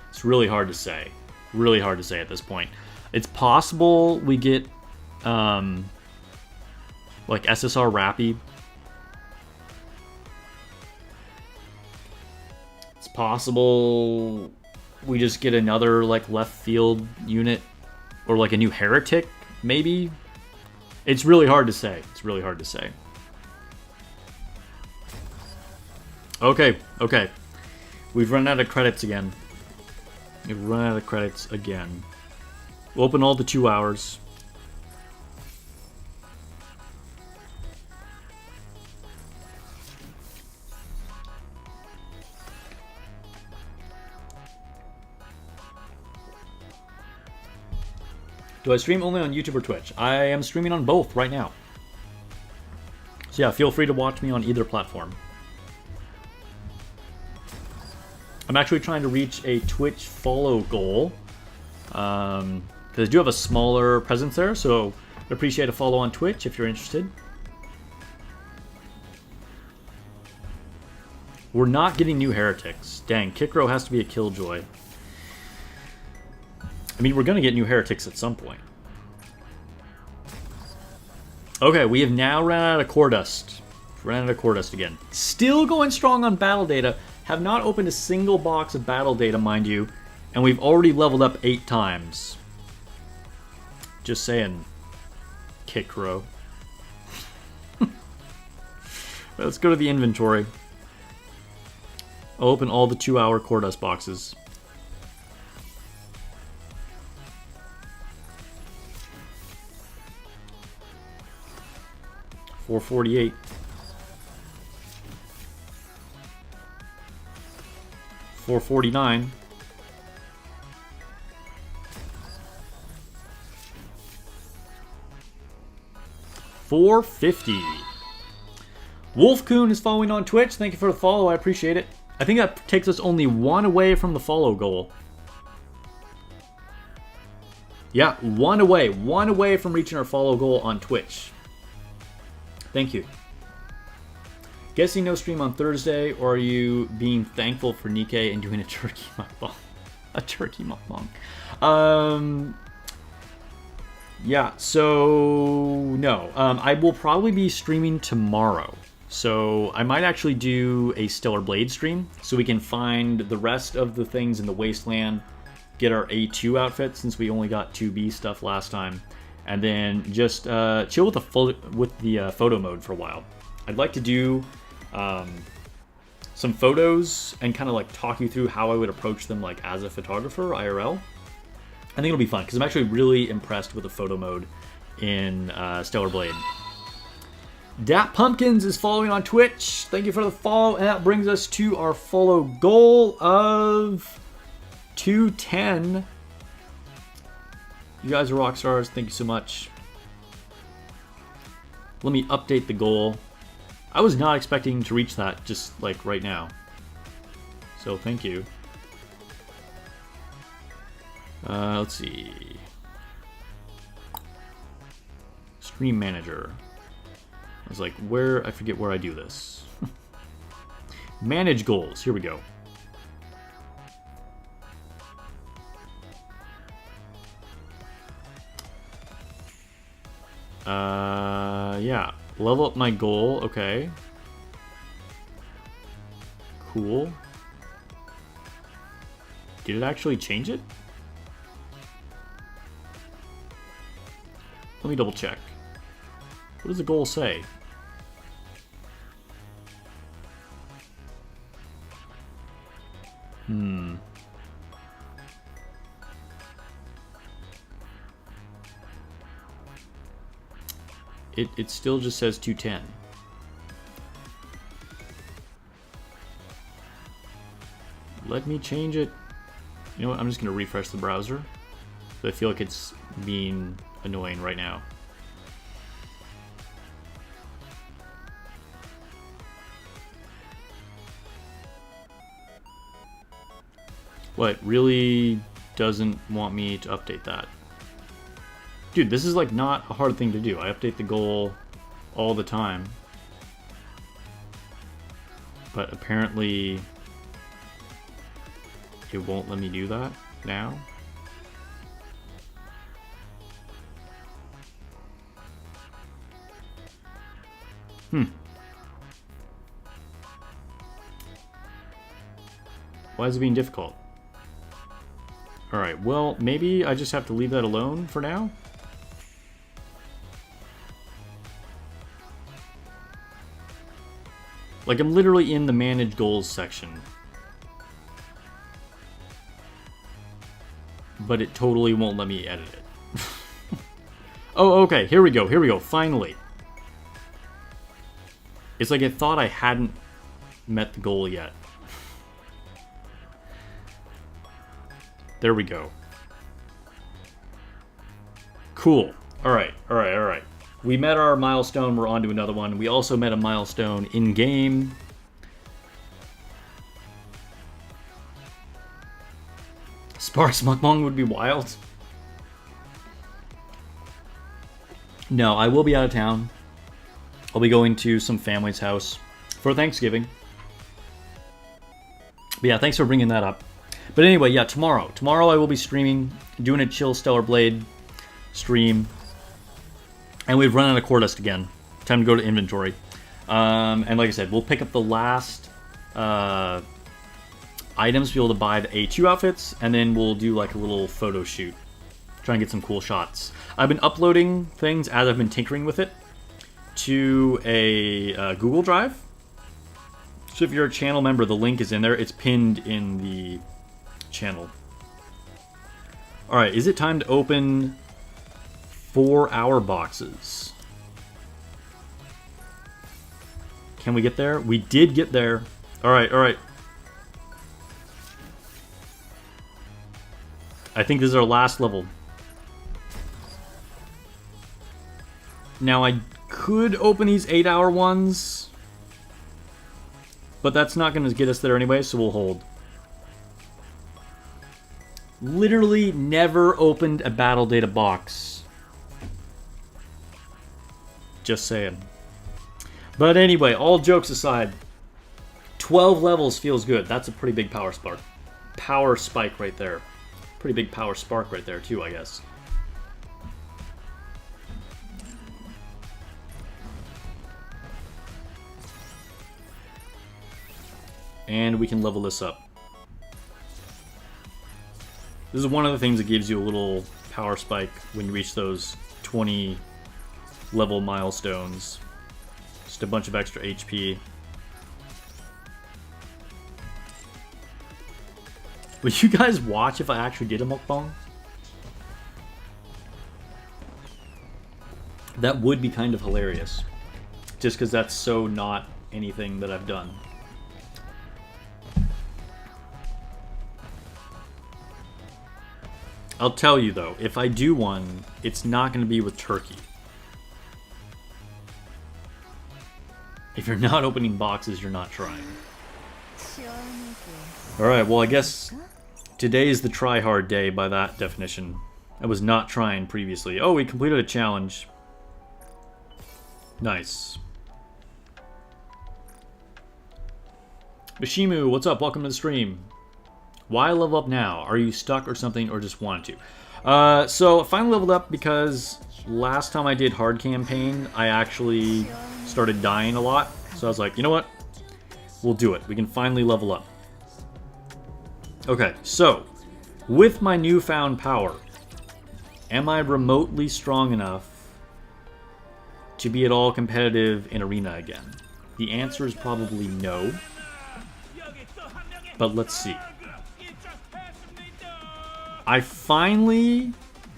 It's really hard to say. Really hard to say at this point. It's possible we get like SSR Rappy. It's possible we just get another like left field unit or like a new heretic, maybe. It's really hard to say. It's really hard to say. Okay, okay. We've run out of credits again. We've run out of credits again. We'll open all the 2 hours. Do I stream only on YouTube or Twitch? I am streaming on both right now. So yeah, feel free to watch me on either platform. I'm actually trying to reach a Twitch follow goal. Because I do have a smaller presence there, so I'd appreciate a follow on Twitch if you're interested. We're not getting new heretics. Dang, Kikro has to be a killjoy. I mean, we're going to get new heretics at some point. Okay, we have now run out of core dust. Ran out of core dust again. Still going strong on battle data. Have not opened a single box of battle data, mind you. And we've already leveled up 8 times. Just saying. Kikro. Let's go to the inventory. I'll open all the 2-hour core dust boxes. $448. $449. $450. Wolfcoon is following on Twitch. Thank you for the follow. I appreciate it. I think that takes us only 1 away from the follow goal. Yeah, 1 away. 1 away from reaching our follow goal on Twitch. Thank you. Guessing no stream on Thursday, or are you being thankful for Nikke and doing a turkey mukbang? A turkey mukbang. Yeah, so no. I will probably be streaming tomorrow. So I might actually do a Stellar Blade stream so we can find the rest of the things in the Wasteland, get our A2 outfit since we only got 2B stuff last time, and then just chill with the photo mode for a while. I'd like to do some photos and kind of like talk you through how I would approach them like as a photographer IRL. I think it'll be fun because I'm actually really impressed with the photo mode in Stellar Blade. Dat Pumpkins is following on Twitch. Thank you for the follow, and that brings us to our follow goal of 210. You guys are rock stars. Thank you so much. Let me update the goal. I was not expecting to reach that just like right now. So thank you. Let's see. Stream Manager. I was like, where? I forget where I do this. Manage goals. Here we go. Yeah. Level up my goal. Okay. Cool. Did it actually change it? Let me double check. What does the goal say? It still just says 210. Let me change it. You know what? I'm just going to refresh the browser. I feel like it's being annoying right now. What, really doesn't want me to update that? Dude, this is like not a hard thing to do. I update the goal all the time. But apparently it won't let me do that now. Why is it being difficult? Alright, well, maybe I just have to leave that alone for now? Like, I'm literally in the Manage Goals section. But it totally won't let me edit it. Oh, okay, here we go, finally. It's like it thought I hadn't met the goal yet. There we go. Cool. Alright. We met our milestone, we're on to another one. We also met a milestone in-game. Sparse Mukbang would be wild. No, I will be out of town. I'll be going to some family's house for Thanksgiving. But yeah, thanks for bringing that up. But anyway, yeah, tomorrow. Tomorrow I will be streaming, doing a Chill Stellar Blade stream. And we've run out of core dust again. Time to go to inventory. And like I said, we'll pick up the last items to be able to buy the A2 outfits, and then we'll do like a little photo shoot. Try and get some cool shots. I've been uploading things as I've been tinkering with it to a Google Drive. So if you're a channel member, the link is in there. It's pinned in the channel. Alright, is it time to open 4-hour boxes? Can we get there? We did get there. Alright, alright. I think this is our last level. Now I could open these 8-hour ones, but that's not going to get us there anyway, so we'll hold. Literally never opened a battle data box. Just saying. But anyway, all jokes aside, 12 levels feels good. That's a pretty big power spark. Power spike right there. Pretty big power spark right there too, I guess. And we can level this up. This is one of the things that gives you a little power spike when you reach those 20 level milestones. Just a bunch of extra HP. Would you guys watch if I actually did a mukbang? That would be kind of hilarious. Just because that's so not anything that I've done. I'll tell you though, if I do one, it's not going to be with turkey. If you're not opening boxes, you're not trying. Alright, well I guess today is the try-hard day by that definition. I was not trying previously. Oh, we completed a challenge. Nice. Bishimu, what's up? Welcome to the stream. Why level up now? Are you stuck or something, or just wanted to? So I finally leveled up because last time I did hard campaign, I actually started dying a lot. So I was like, you know what? We'll do it. We can finally level up. Okay, so with my newfound power, am I remotely strong enough to be at all competitive in Arena again? The answer is probably no. But let's see. I finally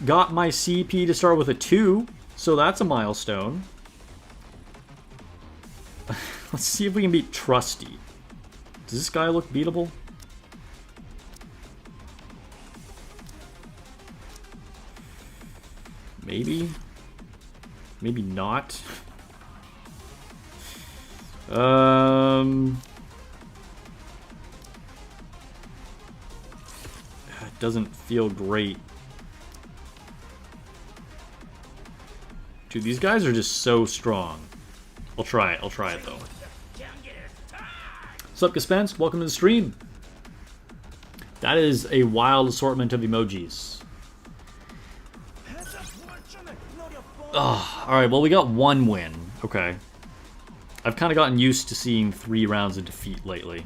got my CP to start with a 2, so that's a milestone. Let's see if we can beat Trusty. Does this guy look beatable? Maybe? Maybe not. It doesn't feel great. Dude, these guys are just so strong. I'll try it. I'll try it, though. What's up, Gaspense? Welcome to the stream. That is a wild assortment of emojis. Oh, alright, well, we got one win. Okay. I've kind of gotten used to seeing 3 rounds of defeat lately.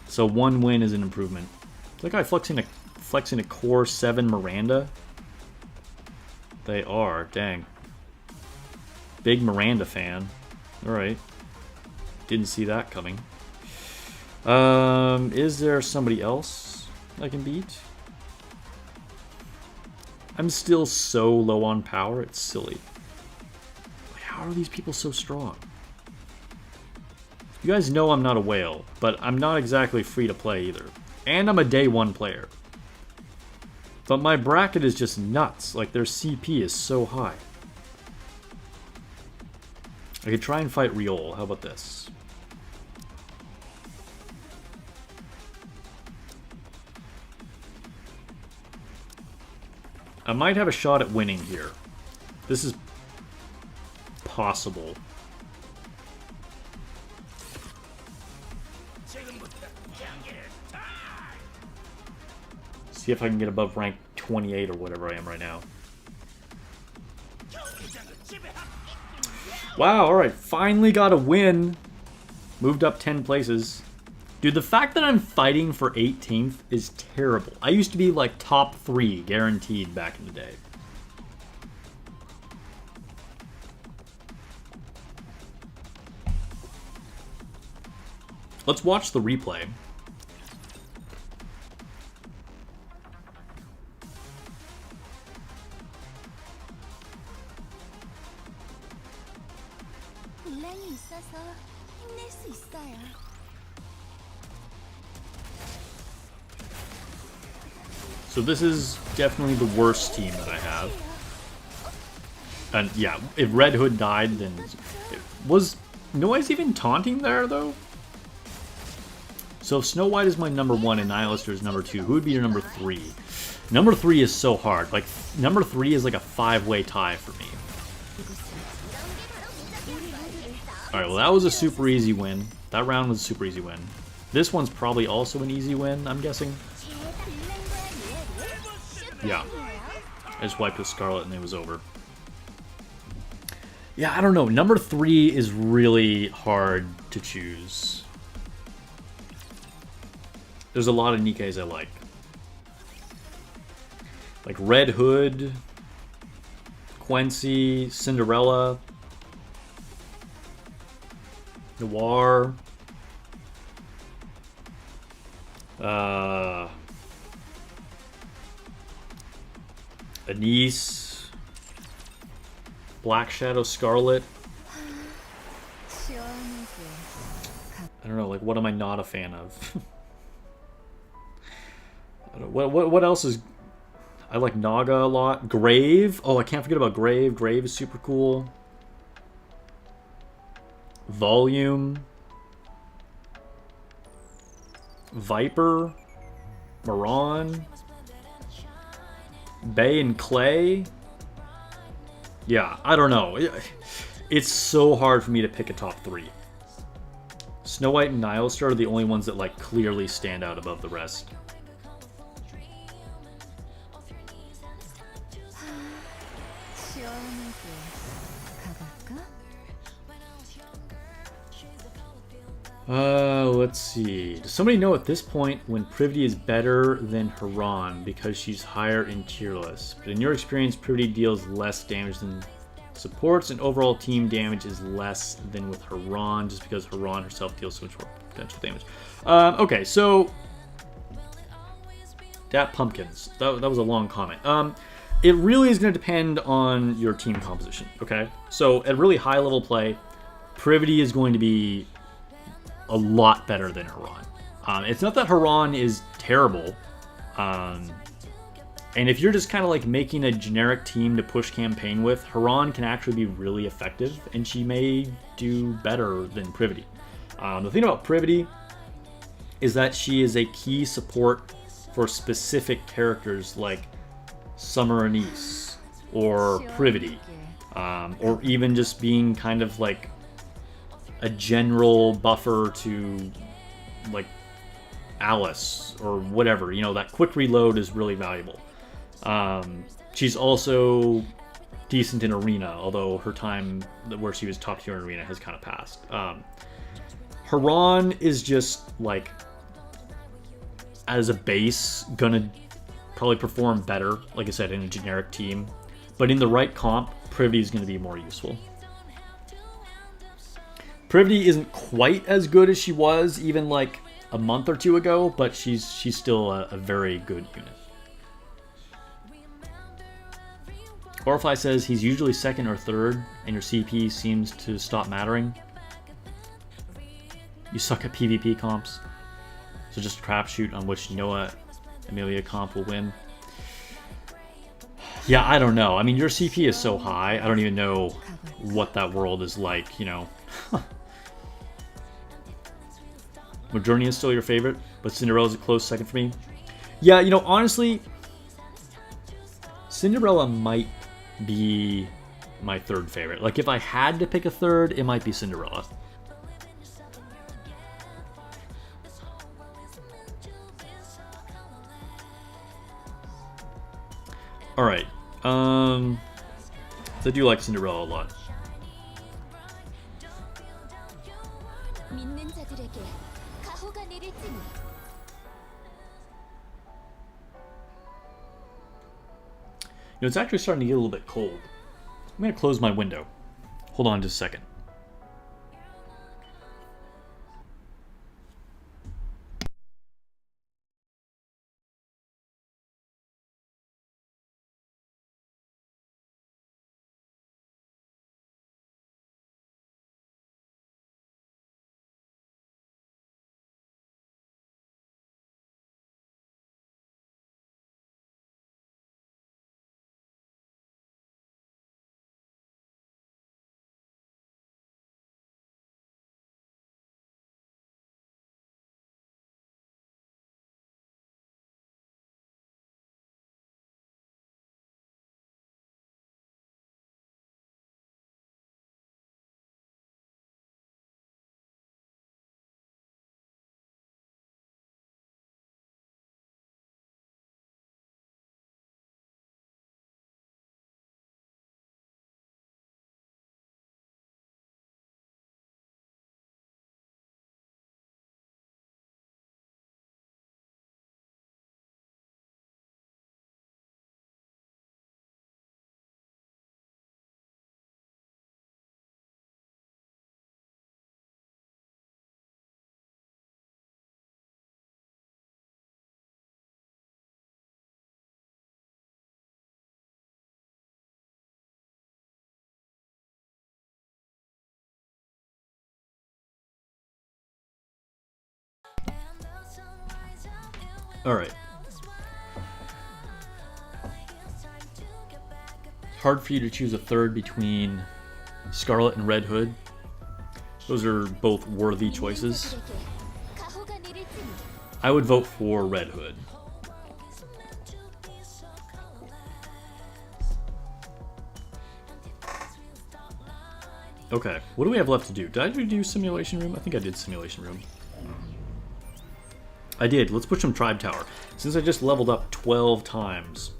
So 1 win is an improvement. Is that guy flexing a Core 7 Miranda? They are, dang. Big Miranda fan. Alright. Didn't see that coming. Is there somebody else I can beat? I'm still so low on power, it's silly. How are these people so strong? You guys know I'm not a whale, but I'm not exactly free to play either. And I'm a day 1 player. But my bracket is just nuts, like their CP is so high. I could try and fight Riol, how about this? I might have a shot at winning here. This is possible. See if I can get above rank 28 or whatever I am right now. Wow, alright, finally got a win. Moved up 10 places. Dude, the fact that I'm fighting for 18th is terrible. I used to be like top 3 guaranteed back in the day. Let's watch the replay. So this is definitely the worst team that I have. And yeah, if Red Hood died, then... Was Noise even taunting there, though? So if Snow White is my number 1 and Nihilister is number 2, who would be your number 3? Number 3 is so hard. Like, number 3 is like a 5-way tie for me. Alright, well that was a super easy win. That round was a super easy win. This one's probably also an easy win, I'm guessing. Yeah. I just wiped with Scarlet and it was over. Yeah, I don't know. Number 3 is really hard to choose. There's a lot of nikkes I like. Like Red Hood, Quincy, Cinderella, Noir, Anise, Black Shadow, Scarlet. I don't know, like what am I not a fan of? I don't, what else is... I like Naga a lot. Grave. Oh, I can't forget about Grave. Grave is super cool. Volume. Viper. Maron. Bay and Clay. Yeah, I don't know. It's so hard for me to pick a top 3. Snow White and Nihilster are the only ones that like clearly stand out above the rest. Let's see. Does somebody know at this point when Privity is better than Haran because she's higher in tier list? But in your experience, Privity deals less damage than supports, and overall team damage is less than with Haran just because Haran herself deals so much more potential damage. Okay, so... Dat Pumpkins. That was a long comment. It really is going to depend on your team composition, okay? So at really high level play, Privity is going to be a lot better than Haran. It's not that Haran is terrible. And if you're just kind of like making a generic team to push campaign with, Haran can actually be really effective, and she may do better than Privity. The thing about Privity is that she is a key support for specific characters like Summer Anise or Privity, or even just being kind of like a general buffer to like Alice or whatever. You know, that quick reload is really valuable. She's also decent in Arena, although her time where she was top tier in Arena has kind of passed. Haran is just like, as a base, gonna probably perform better, like I said, in a generic team. But in the right comp, Privity is gonna be more useful. Privity isn't quite as good as she was even like a month or 2 ago, but she's still a very good unit. Orify says he's usually 2nd or 3rd, and your CP seems to stop mattering. You suck at PvP comps, so just crapshoot on which Noah Amelia comp will win. Yeah, I don't know. I mean, your CP is so high, I don't even know what that world is like, you know. Modernia is still your favorite, but Cinderella is a close 2nd for me. Yeah, you know, honestly, Cinderella might be my 3rd favorite. Like, if I had to pick a 3rd, it might be Cinderella. Alright. I do like Cinderella a lot. You know, it's actually starting to get a little bit cold. I'm going to close my window. Hold on just a second. Alright. Hard for you to choose a third between Scarlet and Red Hood. Those are both worthy choices. I would vote for Red Hood. Okay, what do we have left to do? Did I do Simulation Room? I think I did Simulation Room. I did. Let's push some Tribe Tower. Since I just leveled up 12 times,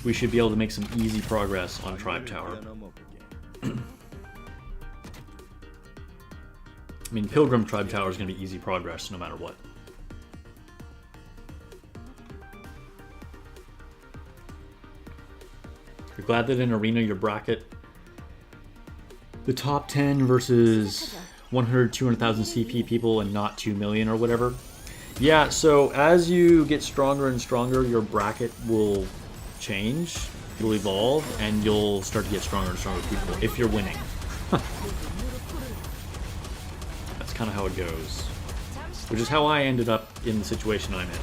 we should be able to make some easy progress on Tribe Tower. I mean, Pilgrim Tribe Tower is going to be easy progress no matter what. You're glad that in Arena your bracket, the top 10 versus 100, 200,000 CP people and not 2 million or whatever. Yeah, so as you get stronger and stronger, your bracket will change, it'll evolve, and you'll start to get stronger and stronger people if you're winning. That's kind of how it goes. Which is how I ended up in the situation I'm in.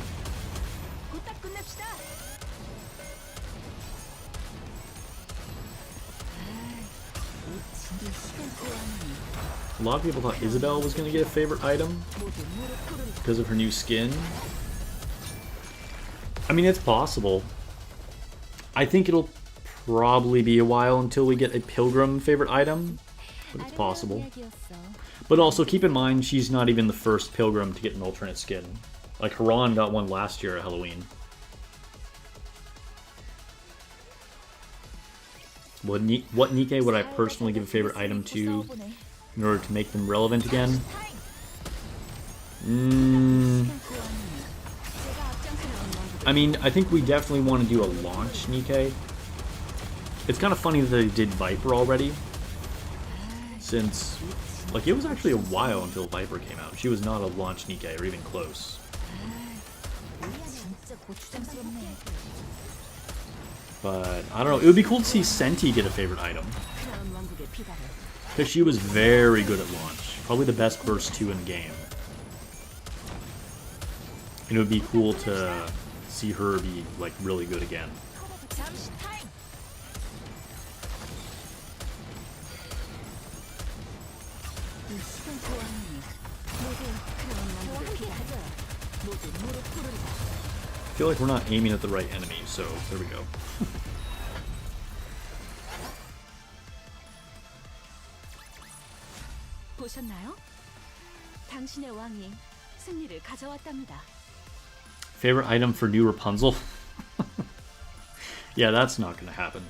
A lot of people thought Isabelle was going to get a favorite item because of her new skin. I mean, it's possible. I think it'll probably be a while until we get a Pilgrim favorite item, but it's possible. But also keep in mind, she's not even the first Pilgrim to get an alternate skin. Like, Haran got one last year at Halloween. What nikke would I personally give a favorite item to in order to make them relevant again? I mean, I think we definitely want to do a launch nikke. It's kind of funny that they did Viper already, since, like, it was actually a while until Viper came out. She was not a launch nikke, or even close. But, I don't know, it would be cool to see Senti get a favorite item. Because she was very good at launch. Probably the best burst 2 in the game. And it would be cool to see her be, like, really good again. I feel like we're not aiming at the right enemy, so there we go. Favorite item for new Rapunzel? Yeah, that's not going to happen.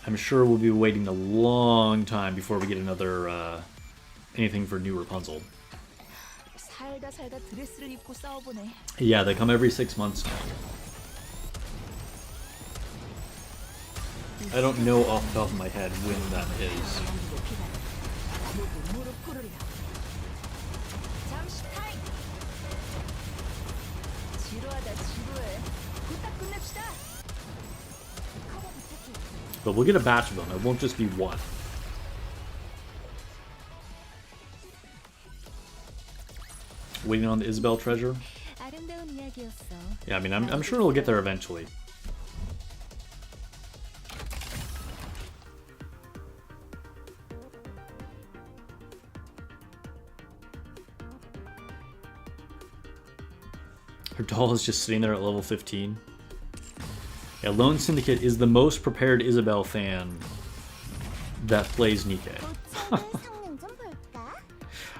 I'm sure we'll be waiting a long time before we get another anything for new Rapunzel. Yeah, they come every 6 months now. I don't know off the top of my head when that is. But we'll get a batch of them, it won't just be one. Waiting on the Isabelle treasure? Yeah, I mean, I'm sure it'll get there eventually. Her doll is just sitting there at level 15. Yeah, Lone Syndicate is the most prepared Isabelle fan that plays Nikke.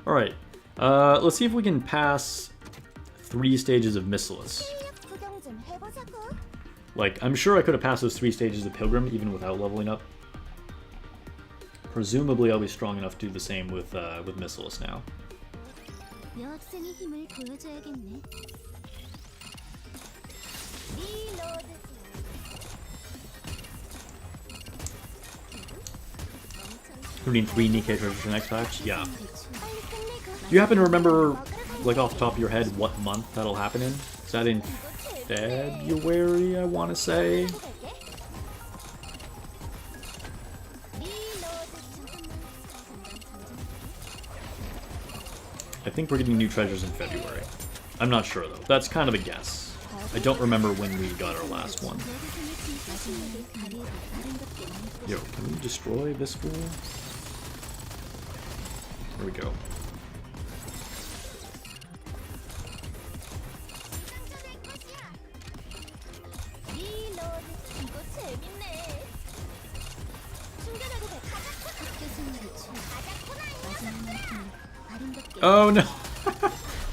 Alright, let's see if we can pass 3 stages of Missilus. Like, I'm sure I could have passed those 3 stages of Pilgrim even without leveling up. Presumably I'll be strong enough to do the same with Missilus now. Including 3 Nikke treasures for next patch? Yeah. Do you happen to remember, like off the top of your head, what month that'll happen in? Is that in February, I want to say? I think we're getting new treasures in February. I'm not sure though. That's kind of a guess. I don't remember when we got our last one. Yo, can we destroy this fool? There we go. Oh no!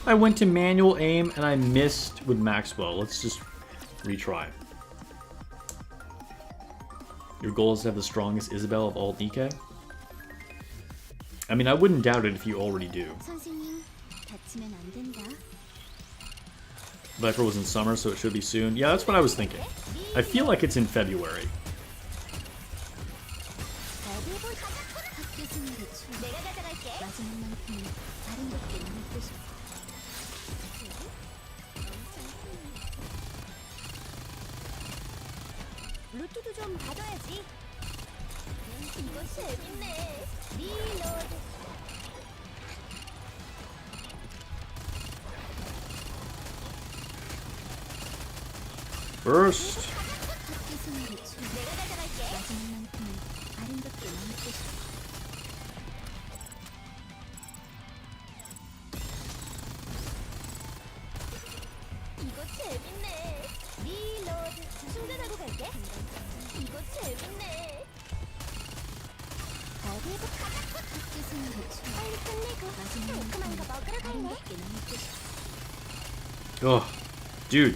I went to manual aim and I missed with Maxwell. Let's just retry. Your goal is to have the strongest Isabelle of all Nikke? I mean, I wouldn't doubt it if you already do. Viper was in summer, so it should be soon. Yeah, that's what I was thinking. I feel like it's in February. Burst! Oh, dude,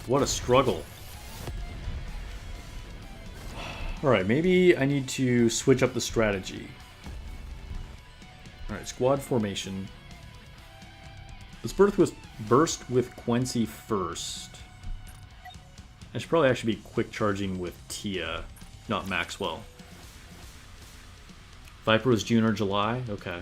what a struggle. Alright, maybe I need to switch up the strategy. Alright, squad formation. Let's burst with Quincy first. I should probably actually be quick charging with Tia, not Maxwell. Viper was June or July? Okay.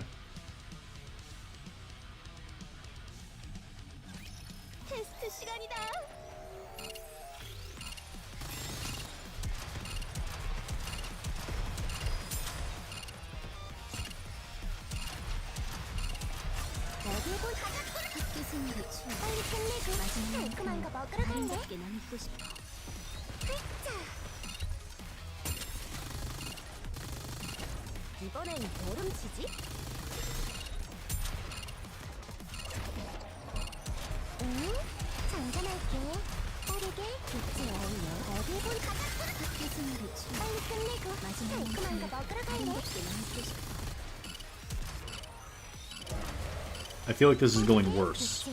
I feel like this is going worse.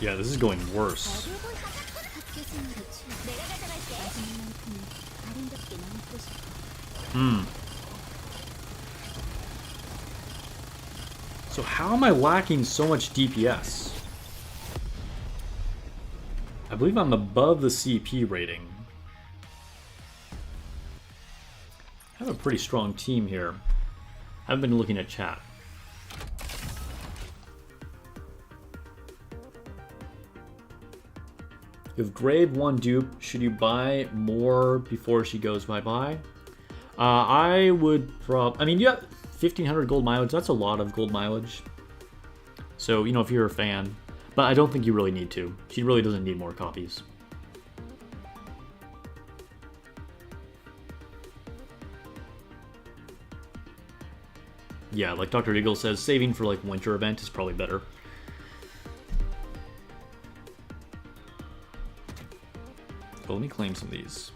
Yeah, this is going worse. So how am I lacking so much DPS? I believe I'm above the CP rating. I have a pretty strong team here. I haven't been looking at chat. You have grade 1 dupe. Should you buy more before she goes bye-bye? I would I mean, you got 1,500 gold mileage. That's a lot of gold mileage. So, you know, if you're a fan. But I don't think you really need to. She really doesn't need more copies. Yeah, like Dr. Eagle says, saving for like winter event is probably better. Oh, let me claim some of these.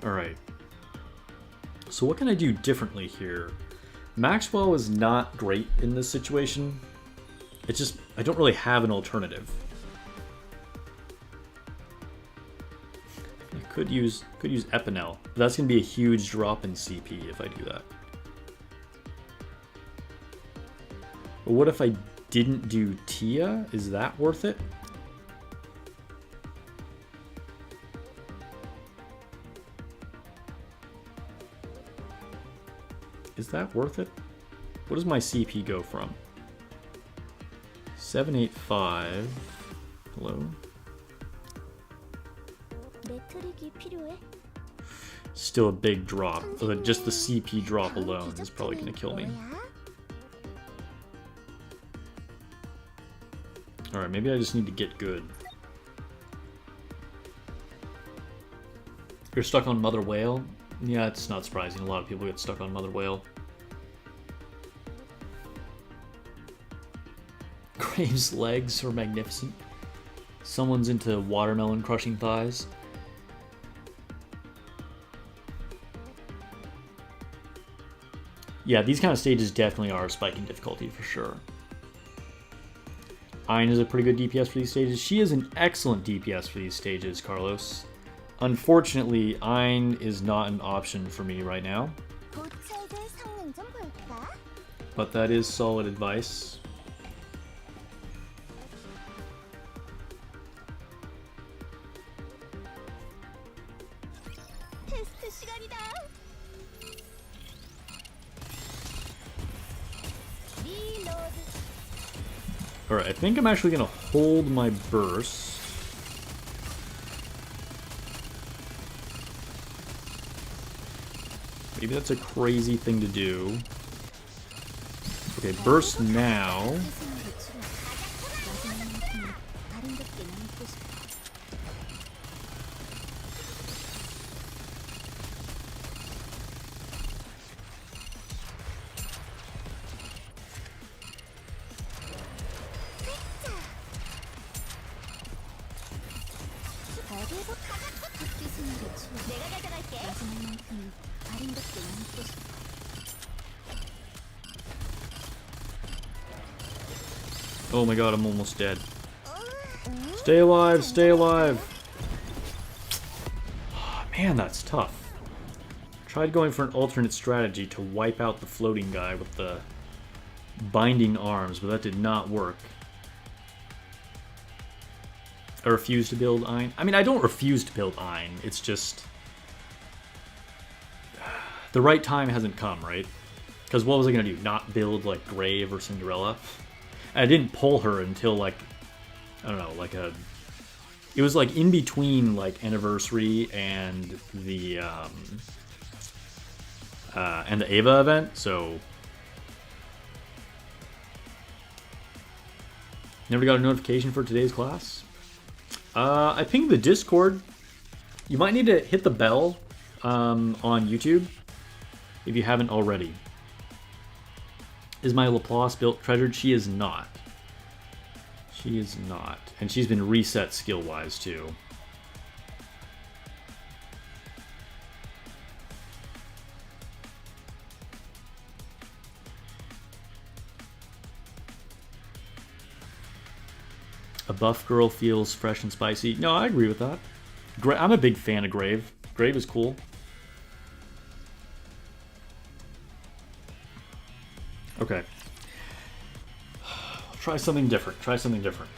Alright. So what can I do differently here? Maxwell is not great in this situation. It's just, I don't really have an alternative. I could use Epinel, but that's going to be a huge drop in CP if I do that. But what if I didn't do Tia? Is that worth it? Is that worth it? What does my CP go from? 785. Hello? Still a big drop. Just the CP drop alone is probably going to kill me. Alright, maybe I just need to get good. You're stuck on Mother Whale? Yeah, it's not surprising. A lot of people get stuck on Mother Whale. Graves' legs are magnificent. Someone's into watermelon crushing thighs. Yeah, these kind of stages definitely are a spike in difficulty for sure. Ayn is a pretty good DPS for these stages. She is an excellent DPS for these stages, Carlos. Unfortunately, Ayn is not an option for me right now. But that is solid advice. Alright, I think I'm actually going to hold my burst. Maybe that's a crazy thing to do. Okay, burst now. Oh my god, I'm almost dead. Stay alive, stay alive! Oh, man, that's tough. Tried going for an alternate strategy to wipe out the floating guy with the binding arms, but that did not work. I refuse to build Ayn. I mean, I don't refuse to build Ayn, it's just... the right time hasn't come, right? Because what was I going to do? Not build, like, Grave or Cinderella? I didn't pull her until, like, I don't know, like a... It was, like, in between, like, Anniversary and the Ava event, so... Never got a notification for today's class? I pinged the Discord. You might need to hit the bell on YouTube if you haven't already. Is my Laplace built treasured? She is not. She is not. And she's been reset skill-wise, too. A buff girl feels fresh and spicy. No, I agree with that. I'm a big fan of Grave. Grave is cool. Okay. Try something different. Try something different.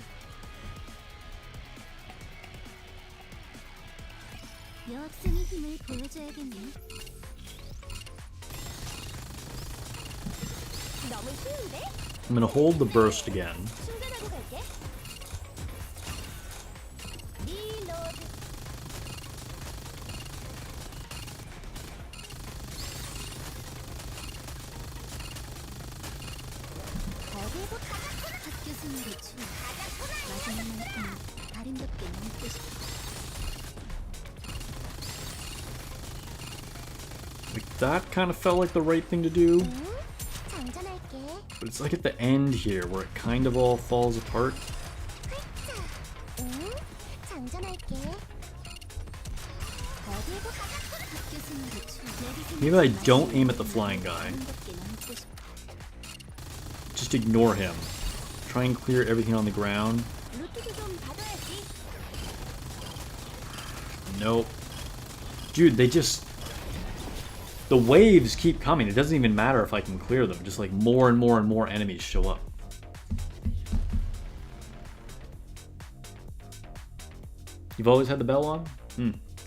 I'm gonna hold the burst again. Like, that kind of felt like the right thing to do. But it's like at the end here where it kind of all falls apart. Maybe I don't aim at the flying guy. Just ignore him. Try and clear everything on the ground. Nope. Dude, they just... The waves keep coming. It doesn't even matter if I can clear them. Just like more and more and more enemies show up. You've always had the bell on?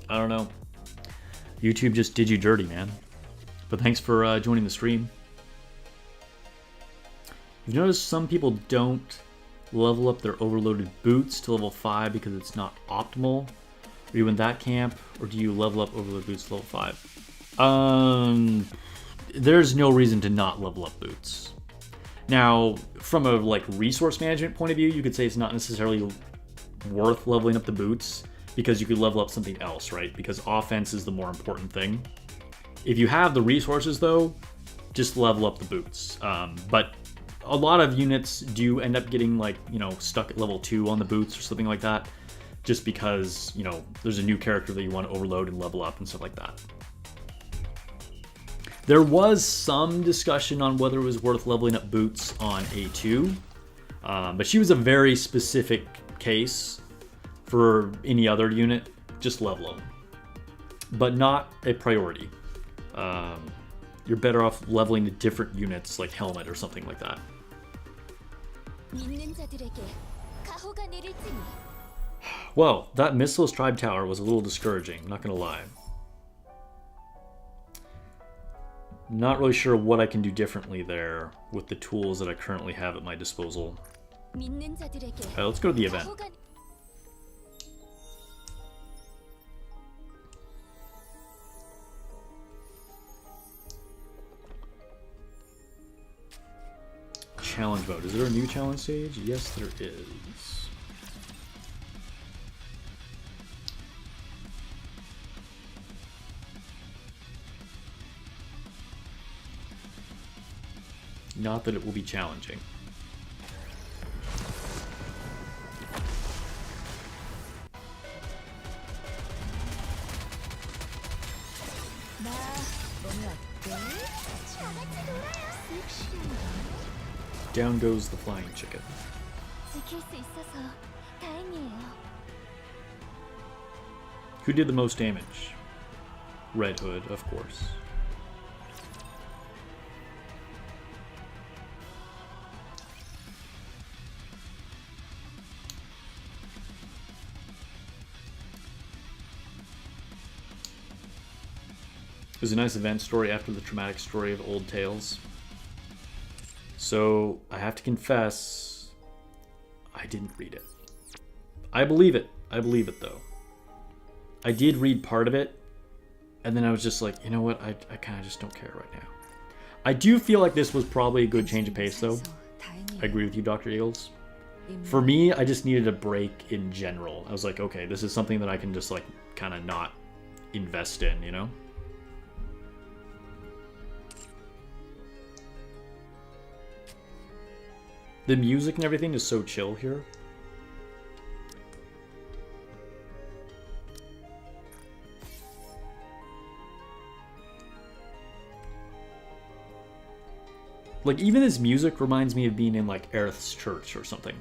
I don't know. YouTube just did you dirty, man. But thanks for joining the stream. You've noticed some people don't level up their overloaded boots to level 5 because it's not optimal. Are you in that camp, or do you level up overloaded boots to level 5? There's no reason to not level up boots. Now, from a like resource management point of view, you could say it's not necessarily worth leveling up the boots because you could level up something else, right? Because offense is the more important thing. If you have the resources though, just level up the boots. But a lot of units do end up getting like, you know, stuck at level 2 on the boots or something like that, just because, you know, there's a new character that you want to overload and level up and stuff like that. There was some discussion on whether it was worth leveling up boots on A2, but she was a very specific case. For any other unit, just level them, but not a priority. You're better off leveling the different units like helmet or something like that. Well, that Missile's Tribe Tower was a little discouraging, I'm not gonna lie. Not really sure what I can do differently there with the tools that I currently have at my disposal. Alright, let's go to the event. Challenge mode. Is there a new challenge stage? Yes, there is. Not that it will be challenging. Down goes the flying chicken. Who did the most damage? Red Hood, of course. It was a nice event story after the traumatic story of Old Tales. So, I have to confess, I didn't read it. I believe it. I believe it, though. I did read part of it, and then I was just like, you know what, I kind of just don't care right now. I do feel like this was probably a good change of pace, though. I agree with you, Dr. Eagles. For me, I just needed a break in general. I was like, okay, this is something that I can just, like, kind of not invest in, you know? The music and everything is so chill here. Like, even this music reminds me of being in, like, Aerith's church or something.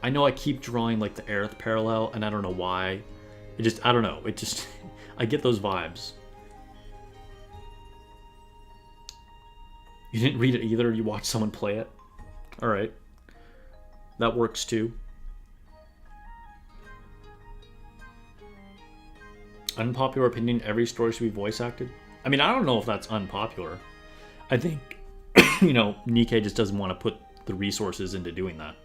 I know I keep drawing like the Aerith parallel, and I don't know why. It just, I don't know. It just, I get those vibes. You didn't read it either, you watched someone play it? Alright. That works too. Unpopular opinion, every story should be voice acted? I mean, I don't know if that's unpopular. I think, you know, Nikke just doesn't want to put the resources into doing that.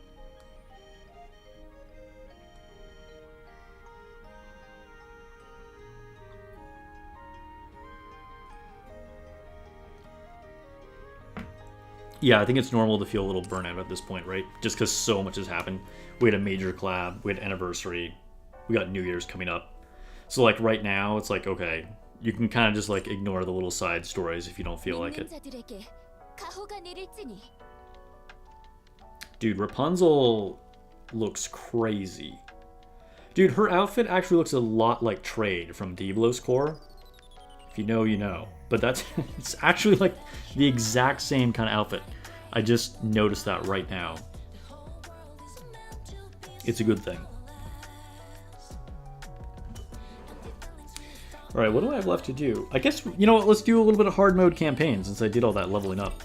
Yeah, I think it's normal to feel a little burnout at this point, right? Just because so much has happened. We had a major collab, we had anniversary, we got New Year's coming up. So like right now, it's like, okay, you can kind of just like ignore the little side stories if you don't feel like it. Dude, Rapunzel looks crazy. Dude, her outfit actually looks a lot like Trade from Diablo's Core. If you know, you know. But that's it's actually like the exact same kind of outfit. I just noticed that right now. It's a good thing. Alright, what do I have left to do? I guess, you know what, let's do a little bit of hard mode campaign since I did all that leveling up.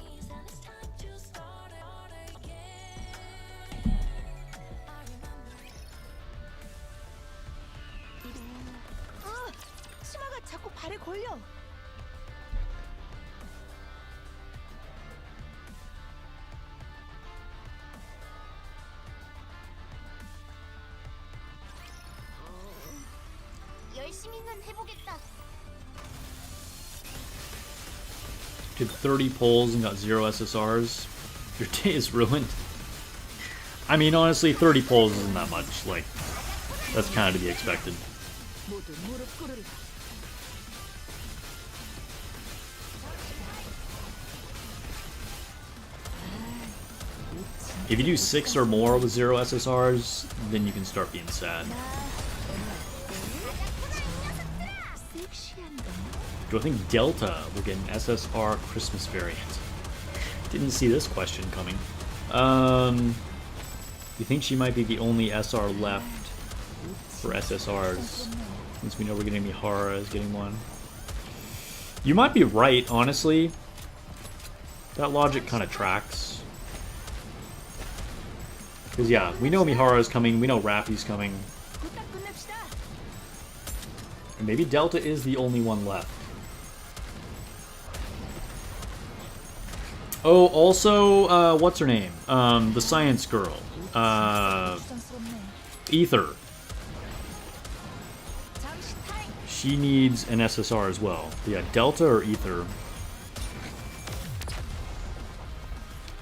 Did 30 polls and got 0 SSRs. Your day is ruined. I mean, honestly, 30 polls isn't that much. Like, that's kind of to be expected. If you do 6 or more with 0 SSRs, then you can start being sad. Do I think Delta will get an SSR Christmas variant? Didn't see this question coming. You think she might be the only SR left for SSRs? Since we know we're getting Mihara is getting one. You might be right, honestly. That logic kind of tracks. Because yeah, we know Mihara is coming, we know Rappy's coming. And maybe Delta is the only one left. Oh, also, what's her name? The science girl. Ether. She needs an SSR as well. Yeah, Delta or Ether.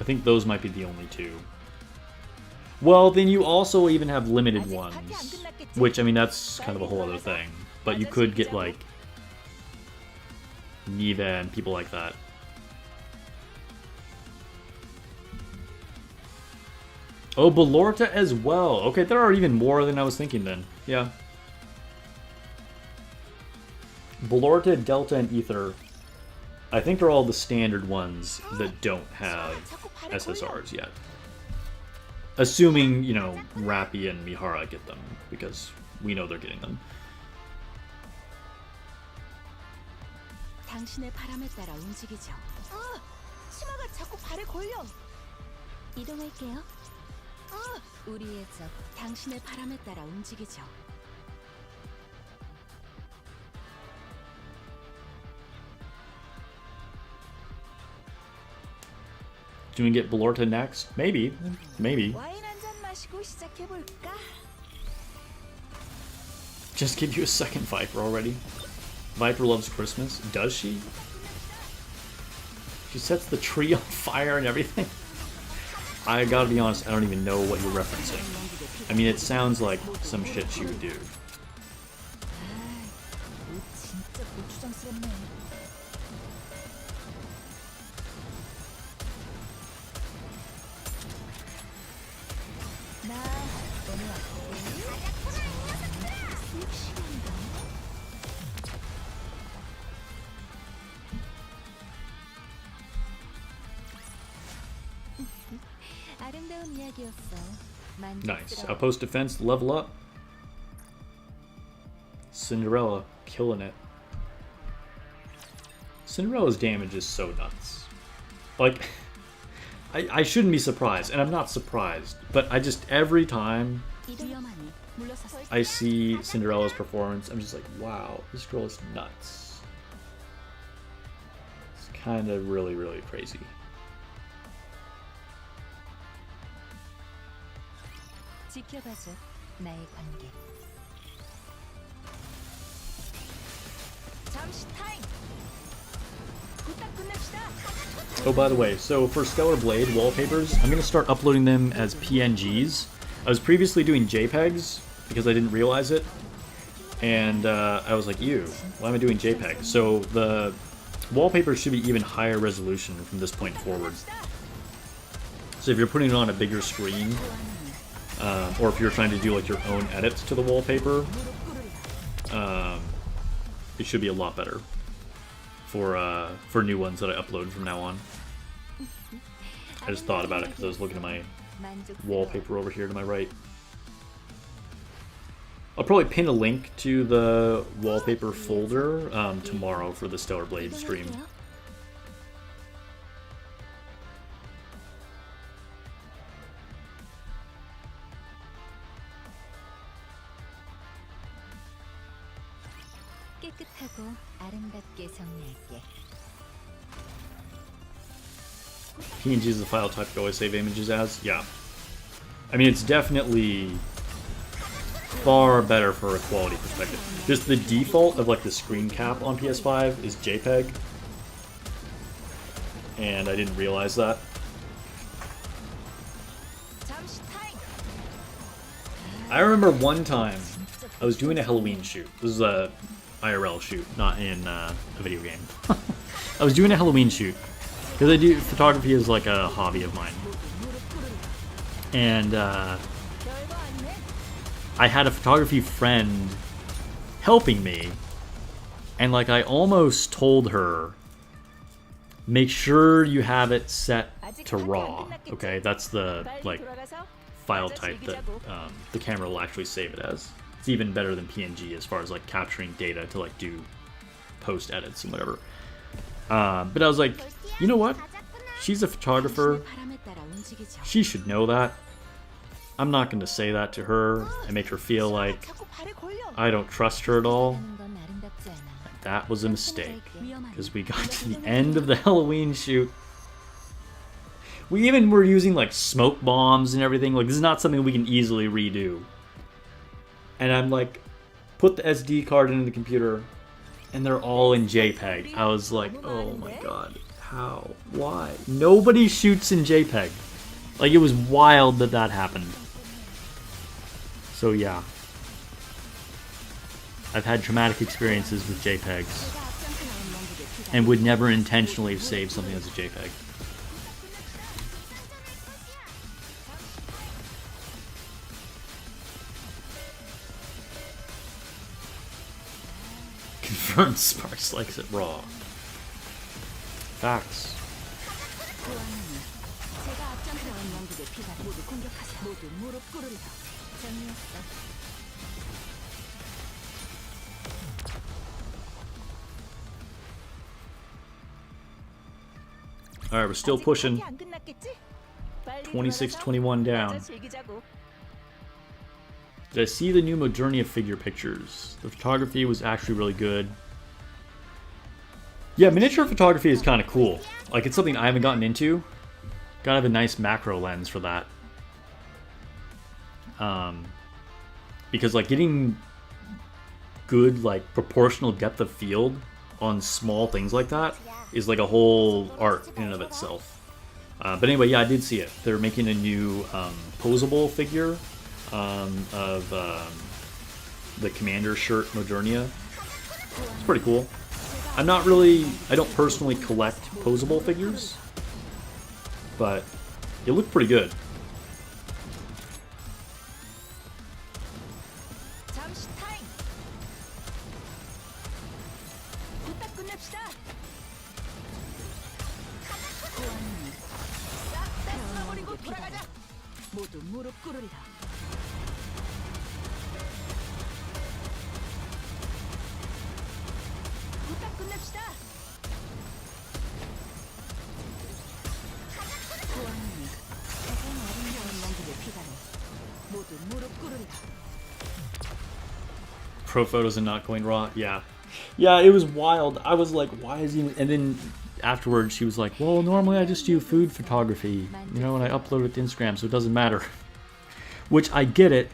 I think those might be the only two. Well, then you also even have limited ones. Which, I mean, that's kind of a whole other thing. But you could get, like, Neva and people like that. Oh, Ballorta as well. Okay, there are even more than I was thinking then. Yeah. Ballorta, Delta, and Ether. I think they're all the standard ones that don't have SSRs yet. Assuming, you know, Rappy and Mihara get them, because we know they're getting them. 당신의 바람에 따라 움직이죠. 치마가 자꾸 발에 걸려. 이동할게요. 우리의 적, 당신의 바람에 따라 움직이죠. Do we get Ballorta next? Maybe. Maybe. 와인 한 잔 마시고 시작해 볼까? Just give you a second Viper already. Viper loves Christmas. Does she? She sets the tree on fire and everything. I gotta be honest, I don't even know what you're referencing. I mean, it sounds like some shit she would do. 아름다운 이야기였어. Nice. Outpost defense, level up. Cinderella, killing it. Cinderella's damage is so nuts. Like, I shouldn't be surprised, and I'm not surprised, but I just, every time I see Cinderella's performance, I'm just like, wow, this girl is nuts. It's kind of really, really crazy. 지켜봐줘, 나의 관계. 잠시 타임. 부탁 끝냅시다. Oh, by the way, so for Stellar Blade wallpapers, I'm going to start uploading them as PNGs. I was previously doing JPEGs because I didn't realize it, and I was like, ew, why am I doing JPEG? So the wallpapers should be even higher resolution from this point forward. So if you're putting it on a bigger screen, or if you're trying to do like your own edits to the wallpaper, it should be a lot better for new ones that I upload from now on. I just thought about it because I was looking at my wallpaper over here to my right. I'll probably pin a link to the wallpaper folder tomorrow for the Stellar Blade stream. 깨끗하고 아름답게 정리할게. PNG is the file type you always save images as? Yeah. I mean, it's definitely far better for a quality perspective. Just the default of like the screen cap on PS5 is JPEG. And I didn't realize that. I remember one time I was doing a Halloween shoot. This is a IRL shoot, not in a video game. I was doing a Halloween shoot because I do photography is like a hobby of mine, and I had a photography friend helping me, and like I almost told her, make sure you have it set to RAW. Okay, that's the like file type that the camera will actually save it as. It's even better than PNG as far as like capturing data to like do post edits and whatever. But I was like, you know what? She's a photographer. She should know that. I'm not going to say that to her and make her feel like I don't trust her at all. That was a mistake because we got to the end of the Halloween shoot. We even were using like smoke bombs and everything. Like, this is not something we can easily redo. And I'm like, put the SD card into the computer, and they're all in JPEG. I was like, oh my god, how? Why? Nobody shoots in JPEG. Like, it was wild that that happened. So yeah. I've had traumatic experiences with JPEGs, and would never intentionally save something as a JPEG. Confirmed Sparks likes it raw. Facts. Alright, we're still pushing. 26-21 down. Did I see the new Modernia figure pictures? The photography was actually really good. Yeah, miniature photography is kind of cool. Like, it's something I haven't gotten into. Gotta have a nice macro lens for that. Because, like, getting good, like, proportional depth of field on small things like that is, like, a whole art in and of itself. But anyway, yeah, I did see it. They're making a new posable figure of the Commander shirt Modernia. It's pretty cool. I don't personally collect posable figures, but it looked pretty good. 모두 무릎 꿇으리라. 부탁 끝냅시다. 보안님이 가장 아름다운 남기를 피다니 모두 무릎 꿇으리라. Pro photos and not going raw. Yeah. Yeah, it was wild. I was like, why is he... And then afterwards she was like, well, normally I just do food photography, you know, and I upload it to Instagram, so it doesn't matter. Which I get it.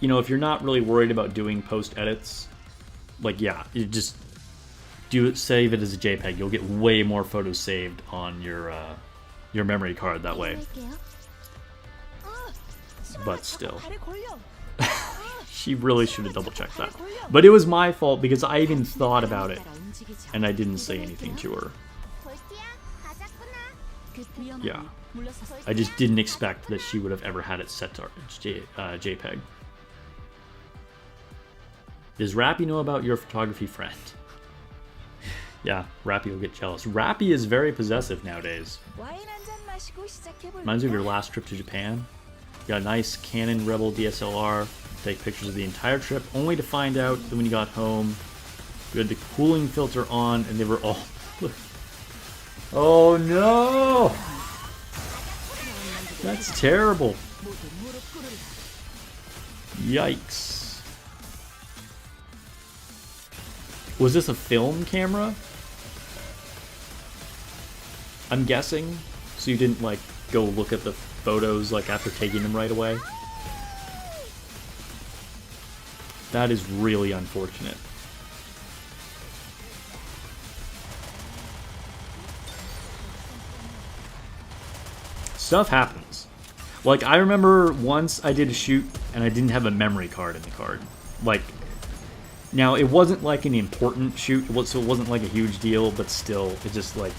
You know, if you're not really worried about doing post edits, like, yeah, you just do it, save it as a JPEG. You'll get way more photos saved on your memory card that way. But still. She really should have double-checked that. But it was my fault because I even thought about it and I didn't say anything to her. Yeah. I just didn't expect that she would have ever had it set to JPEG. Does Rappy know about your photography friend? Yeah, Rappy will get jealous. Rappy is very possessive nowadays. Reminds me of your last trip to Japan. You got a nice Canon Rebel DSLR. Take pictures of the entire trip, only to find out that when you got home, you had the cooling filter on and they were all... Oh no! That's terrible. Yikes. Was this a film camera? I'm guessing. So you didn't like go look at the photos like after taking them right away? That is really unfortunate. Stuff happens. Like, I remember once I did a shoot and I didn't have a memory card in the card. Like, now it wasn't like an important shoot, so it wasn't like a huge deal, but still, it just like,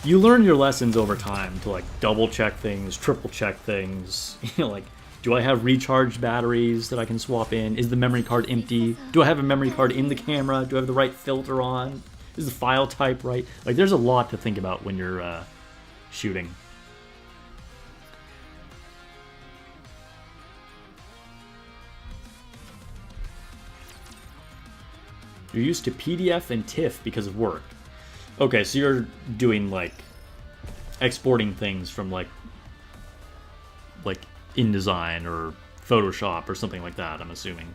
you learn your lessons over time to like double check things, triple check things, you know, like, do I have recharged batteries that I can swap in? Is the memory card empty? Do I have a memory card in the camera? Do I have the right filter on? Is the file type right? Like, there's a lot to think about when you're shooting. You're used to PDF and TIFF because of work. Okay, so you're doing, like, exporting things from, like InDesign or Photoshop or something like that, I'm assuming.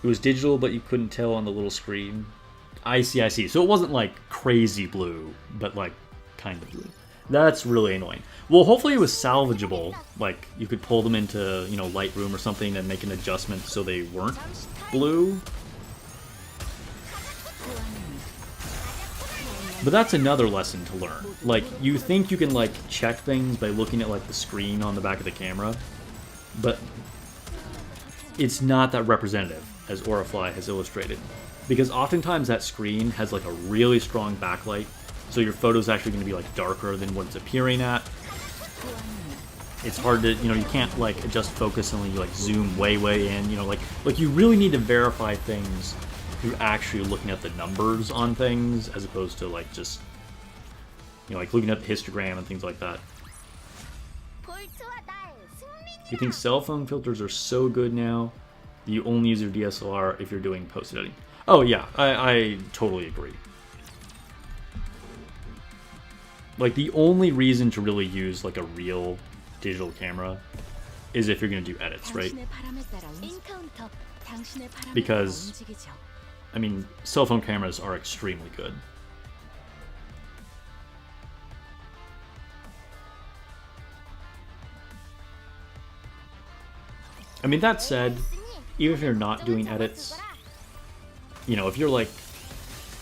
It was digital, but you couldn't tell on the little screen. I see, I see. So it wasn't, like, crazy blue, but, like, kind of blue. That's really annoying. Well, hopefully it was salvageable. Like, you could pull them into, you know, Lightroom or something and make an adjustment so they weren't blue. But that's another lesson to learn. Like, you think you can, like, check things by looking at, like, the screen on the back of the camera, but it's not that representative, as Orifly has illustrated. Because oftentimes that screen has, like, a really strong backlight, so your photo's actually going to be, like, darker than what it's appearing at. It's hard to, you know, you can't, like, adjust focus unless you, like, zoom way in, you know, like you really need to verify things through actually looking at the numbers on things, as opposed to, like, just, you know, like, looking at the histogram and things like that. You think cell phone filters are so good now that you only use your DSLR if you're doing post-editing? Oh, yeah, I totally agree. Like, the only reason to really use, like, a real digital camera is if you're going to do edits, right? Because, I mean, cell phone cameras are extremely good. I mean, that said, even if you're not doing edits, you know, if you're, like,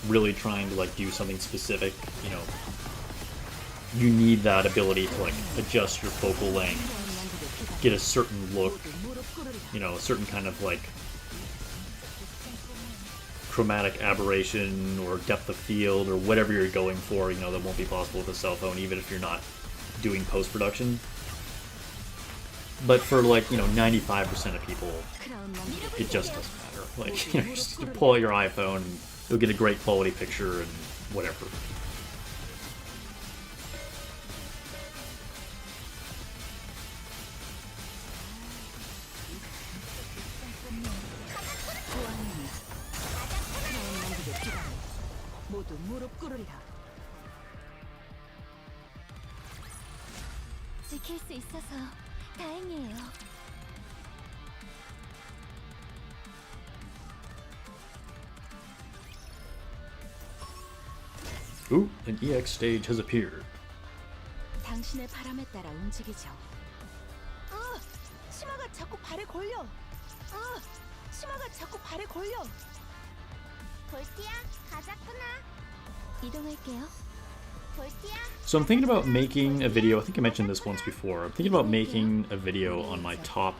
really trying to, like, do something specific, you know, you need that ability to, like, adjust your focal length, get a certain look, you know, a certain kind of, like, chromatic aberration or depth of field or whatever you're going for, you know, that won't be possible with a cell phone, even if you're not doing post-production. But for, like, you know, 95% of people, it just doesn't matter. Like, you know, just pull out your iPhone and you'll get a great quality picture and whatever. 모두 무릎 꿇으리라. 지킬 수 있어서 다행이에요. Ooh, an EX stage has appeared. 당신의 바람에 따라 움직이죠. 치마가 자꾸 발에 걸려. 치마가 자꾸 발에 걸려. 볼티야, 가자꾸나. 이동할게요. 볼티야. So I'm thinking about making a video. I think I mentioned this once before. I'm thinking about making a video on my top,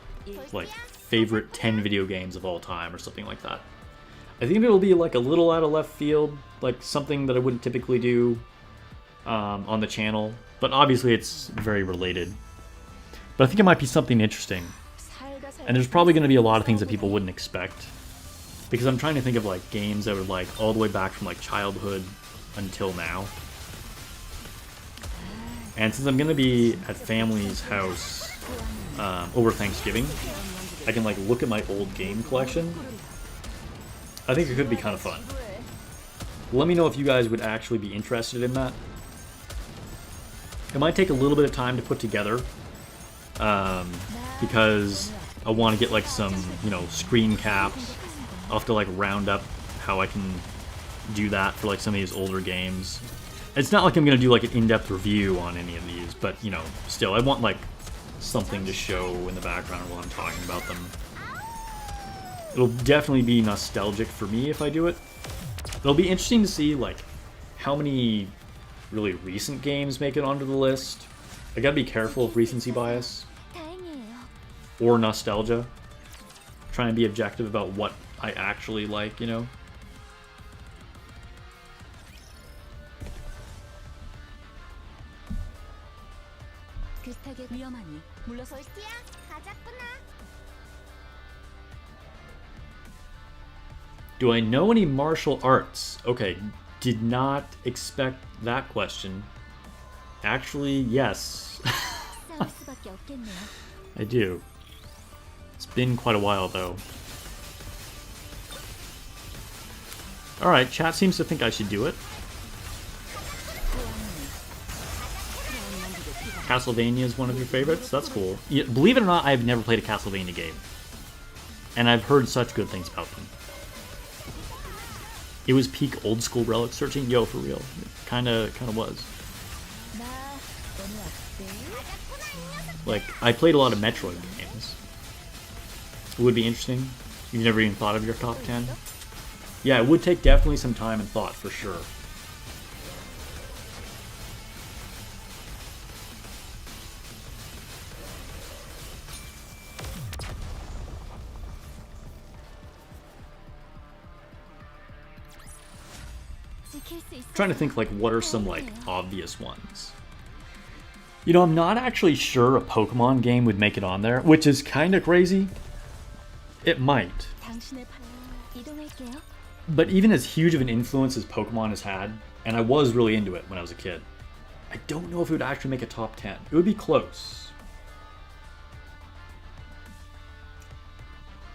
like, favorite 10 video games of all time or something like that. I think it'll be like a little out of left field, like something that I wouldn't typically do on the channel, but obviously it's very related. But I think it might be something interesting. And there's probably going to be a lot of things that people wouldn't expect. Because I'm trying to think of like games that were like all the way back from like childhood until now. And since I'm going to be at family's house over Thanksgiving, I can like look at my old game collection. I think it could be kind of fun. Let me know if you guys would actually be interested in that. It might take a little bit of time to put together because I want to get like some, you know, screen caps. I'll have to like round up how I can do that for like some of these older games. It's not like I'm going to do like an in-depth review on any of these, but you know, still I want like something to show in the background while I'm talking about them. It'll definitely be nostalgic for me if I do it. It'll be interesting to see like how many really recent games make it onto the list. I gotta be careful of recency bias or nostalgia. Try and be objective about what I actually like, you know. Do I know any martial arts? Okay, did not expect that question. Actually, yes. I do. It's been quite a while, though. Alright, chat seems to think I should do it. Castlevania is one of your favorites? That's cool. Yeah, believe it or not, I've never played a Castlevania game. And I've heard such good things about them. It was peak old school relic searching. Yo, for real. It kinda was. Like, I played a lot of Metroid games. It would be interesting. You've never even thought of your top 10? Yeah, it would take definitely some time and thought, for sure. I'm trying to think, like, what are some, like, obvious ones? You know, I'm not actually sure a Pokemon game would make it on there, which is kind of crazy. It might. But even as huge of an influence as Pokemon has had, and I was really into it when I was a kid, I don't know if it would actually make a top 10. It would be close.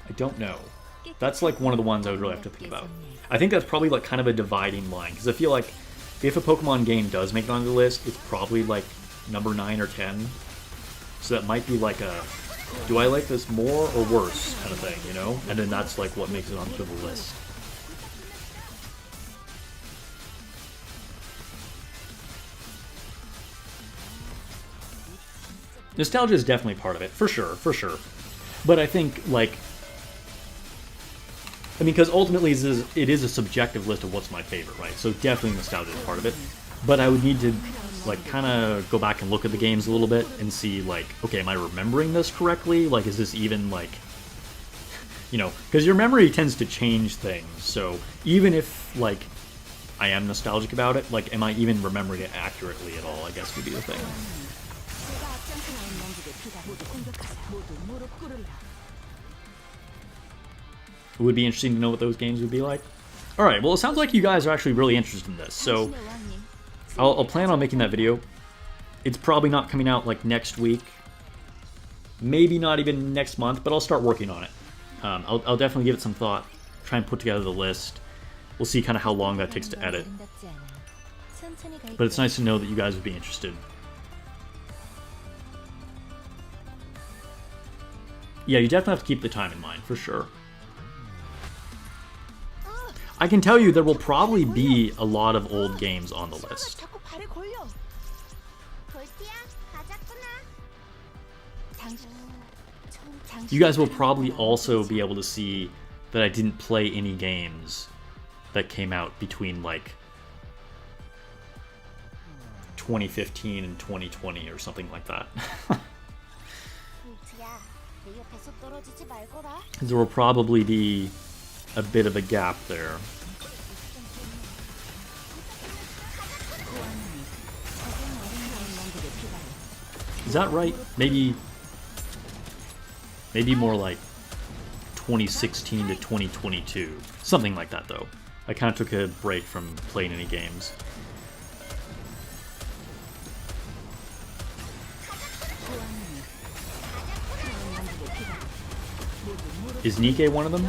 I don't know. That's like one of the ones I would really have to think about. I think that's probably like kind of a dividing line, because I feel like if a Pokemon game does make it onto the list, it's probably like number 9 or 10. So that might be like a, do I like this more or worse kind of thing, you know? And then that's like what makes it onto the list. Nostalgia is definitely part of it, for sure, for sure. But I think, like, I mean, because ultimately it is a subjective list of what's my favorite, right? So definitely nostalgia is part of it. But I would need to, like, kind of go back and look at the games a little bit and see, like, okay, am I remembering this correctly? Like, is this even, like, you know, because your memory tends to change things. So even if, like, I am nostalgic about it, like, am I even remembering it accurately at all, I guess would be the thing. It would be interesting to know what those games would be like. Alright, well, it sounds like you guys are actually really interested in this, so I'll plan on making that video. It's probably not coming out like next week, maybe not even next month, but I'll start working on it. I'll definitely give it some thought, try and put together the list. We'll see kind of how long that takes to edit. But it's nice to know that you guys would be interested. Yeah, you definitely have to keep the time in mind, for sure. I can tell you there will probably be a lot of old games on the list. You guys will probably also be able to see that I didn't play any games that came out between like 2015 and 2020 or something like that. There will probably be a bit of a gap there. Is that right? Maybe more like 2016 to 2022. Something like that, though. I kind of took a break from playing any games. Is Nikke one of them?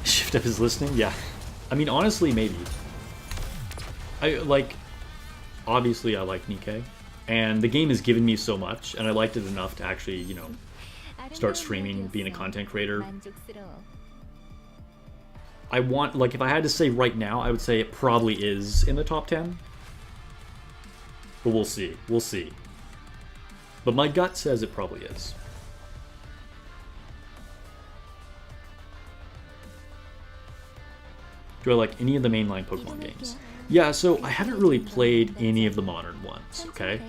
Shift up is listening? Yeah. I mean, honestly, maybe. Obviously I like Nikke. And the game has given me so much, and I liked it enough to actually, you know, start streaming, being a content creator. I want, like, if I had to say right now, I would say it probably is in the top 10. But we'll see. We'll see. But my gut says it probably is. Do I like any of the mainline Pokemon games? Yeah, so I haven't really played any of the modern ones, okay?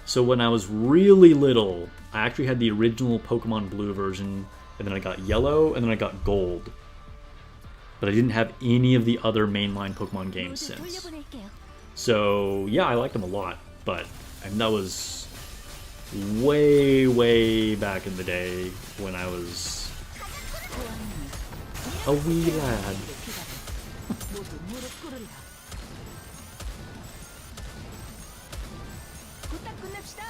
So when I was really little, I actually had the original Pokemon Blue version, and then I got Yellow, and then I got Gold. But I didn't have any of the other mainline Pokemon games since. So, yeah, I liked them a lot, but that was way, way back in the day when I was a wee lad.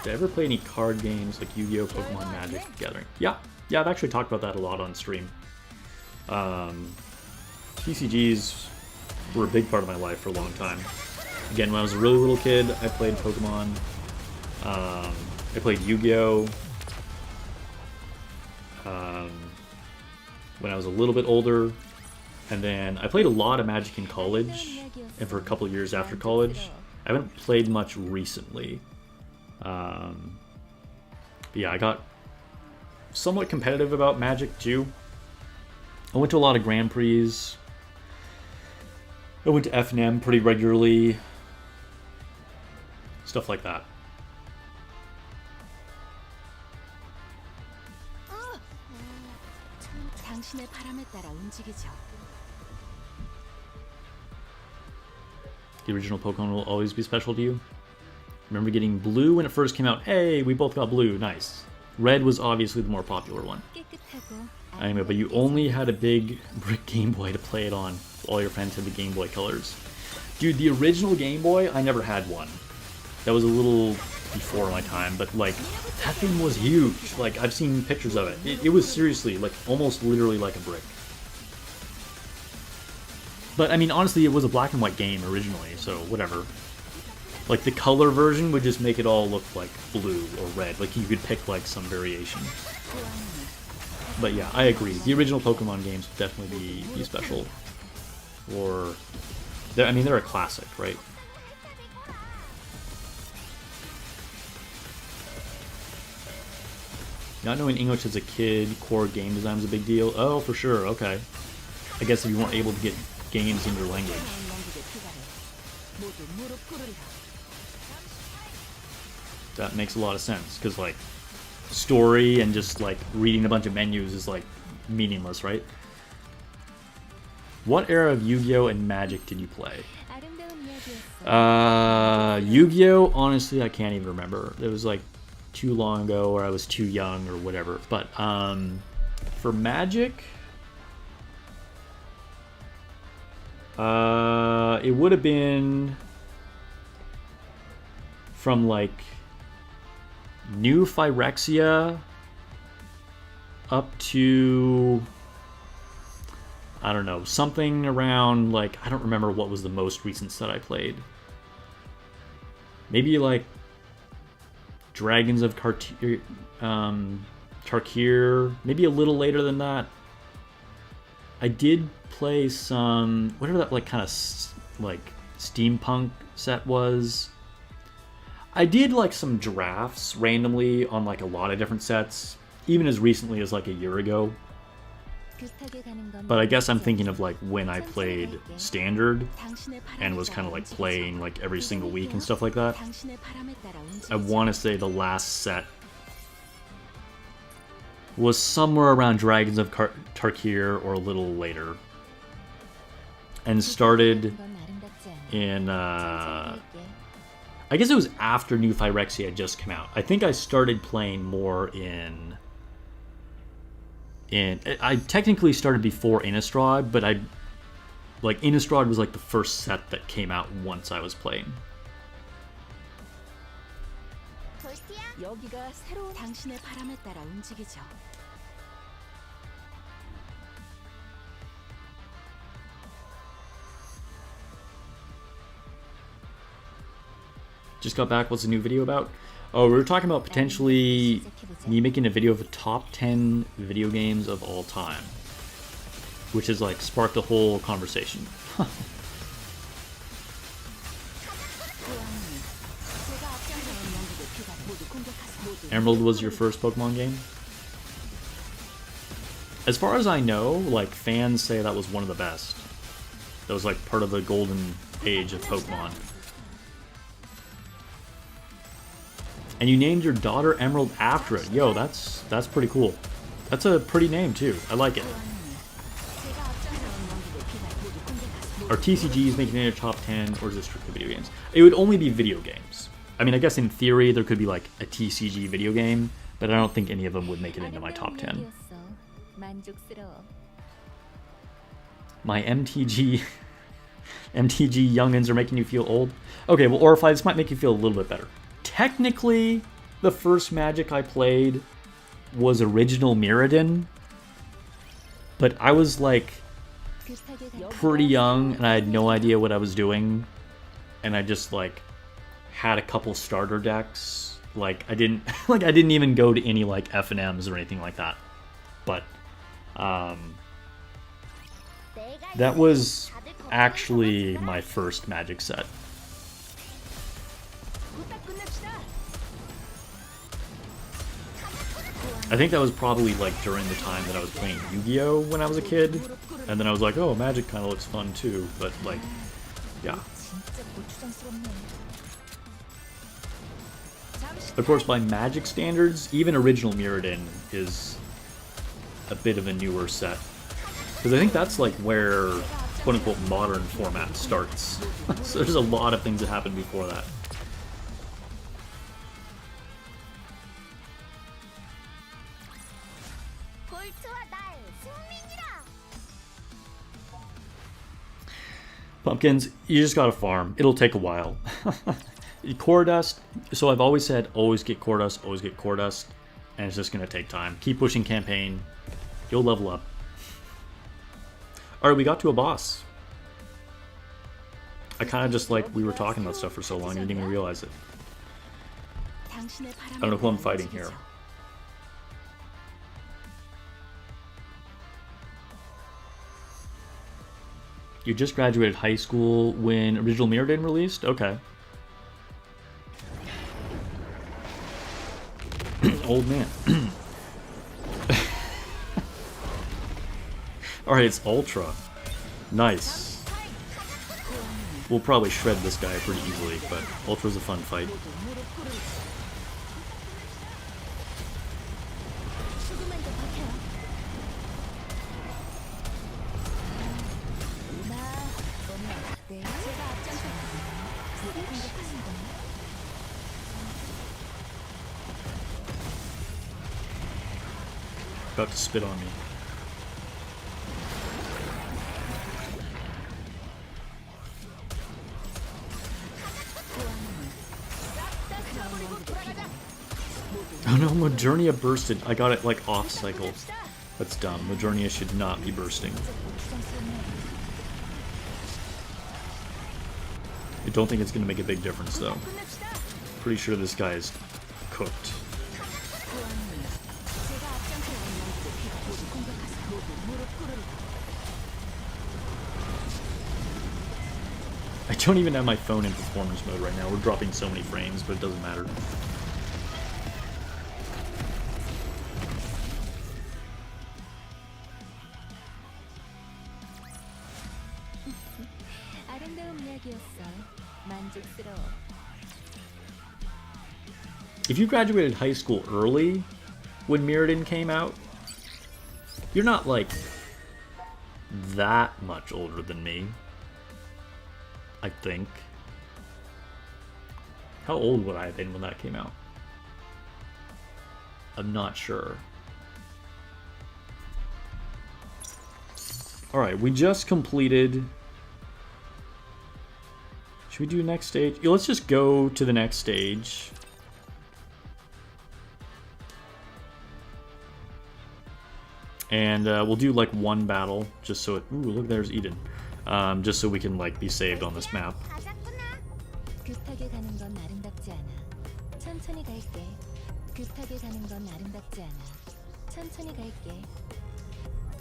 Did I ever play any card games like Yu-Gi-Oh!, Pokemon, Magic, Gathering? Yeah, I've actually talked about that a lot on stream. TCGs were a big part of my life for a long time. Again, when I was a really little kid, I played Pokemon. I played Yu-Gi-Oh! When I was a little bit older. And then I played a lot of Magic in college, and for a couple years after college. I haven't played much recently. But yeah, I got somewhat competitive about Magic too. I went to a lot of Grand Prix. I went to FNM pretty regularly. Stuff like that. The original Pokemon will always be special to you. Remember getting Blue when it first came out? Hey, we both got Blue. Nice. Red was obviously the more popular one. Anyway, but you only had a big brick Game Boy to play it on. All your friends had the Game Boy Colors. Dude, the original Game Boy, I never had one. That was a little before my time, but like, that thing was huge. Like, I've seen pictures of it. It was seriously, like, almost literally like a brick. But, I mean, honestly, it was a black and white game originally, so whatever. Like, the color version would just make it all look like blue or red. Like, you could pick, like, some variation. But yeah, I agree. The original Pokemon games would definitely be special. Or, I mean, they're a classic, right? Not knowing English as a kid, core game design was a big deal. Oh, for sure, okay. I guess if you weren't able to get games in your language. That makes a lot of sense, because, like, story and just, like, reading a bunch of menus is, like, meaningless, right? What era of Yu-Gi-Oh! And Magic did you play? Yu-Gi-Oh! Honestly, I can't even remember. It was, like, too long ago, or I was too young, or whatever. But, for Magic, It would have been from like New Phyrexia up to, I don't know, something around like, I don't remember what was the most recent set I played. Maybe like Dragons of Tarkir, maybe a little later than that. I did play some, whatever that like kind of like steampunk set was. I did like some drafts randomly on like a lot of different sets, even as recently as like a year ago. But I guess I'm thinking of like when I played Standard and was kind of like playing like every single week and stuff like that. I want to say the last set was somewhere around Dragons of Tarkir or a little later. And started in, I guess it was after New Phyrexia had just come out. I think I started playing more in I technically started before Innistrad, but like Innistrad was like the first set that came out once I was playing. 여기가 새로운 당신의 바람에 따라 움직이죠. Just got back. What's the new video about? Oh, we were talking about potentially me making a video of the top 10 video games of all time, which has like sparked a whole conversation. Emerald was your first Pokemon game? As far as I know, like fans say that was one of the best. That was like part of the golden age of Pokemon. And you named your daughter Emerald after it. Yo, that's pretty cool. That's a pretty name too. I like it. Are TCGs making it into top 10, or is it strictly video games? It would only be video games. I mean, I guess in theory there could be like a TCG video game, but I don't think any of them would make it into my top 10. My MTG youngins are making you feel old. Okay, well, Orify, this might make you feel a little bit better. Technically, the first Magic I played was original Mirrodin, but I was like pretty young and I had no idea what I was doing, and I just like had a couple starter decks. Like I didn't even go to any like F&Ms or anything like that. But that was actually my first Magic set. I think that was probably like during the time that I was playing Yu-Gi-Oh! When I was a kid, and then I was like, oh, Magic kind of looks fun too, but like, yeah. Of course, by Magic standards, even original Mirrodin is a bit of a newer set, because I think that's like where quote-unquote modern format starts. So there's a lot of things that happened before that. Pumpkins, you just gotta farm. It'll take a while. Core Dust, so I've always said always get Core Dust, and it's just gonna take time. Keep pushing campaign, you'll level up. Alright, we got to a boss. I kind of just like, we were talking about stuff for so long, I didn't even realize it. I don't know who I'm fighting here. You just graduated high school when original Mirrodin released? Okay. Old man. Alright, it's Ultra. Nice. We'll probably shred this guy pretty easily, but Ultra's a fun fight. About to spit on me. no, Modernia bursted. I got it like off cycle. That's dumb. Modernia should not be bursting. I don't think it's going to make a big difference though. Pretty sure this guy is cooked. I don't even have my phone in performance mode right now. We're dropping so many frames, but it doesn't matter. If you graduated high school early when Mirrodin came out, you're not like that much older than me. I think. How old would I have been when that came out? I'm not sure. Alright, we just completed... Should we do next stage? Yeah, let's just go to the next stage. And we'll do like one battle, just so it... Ooh, look, there's Eden. Just so we can like be saved on this map.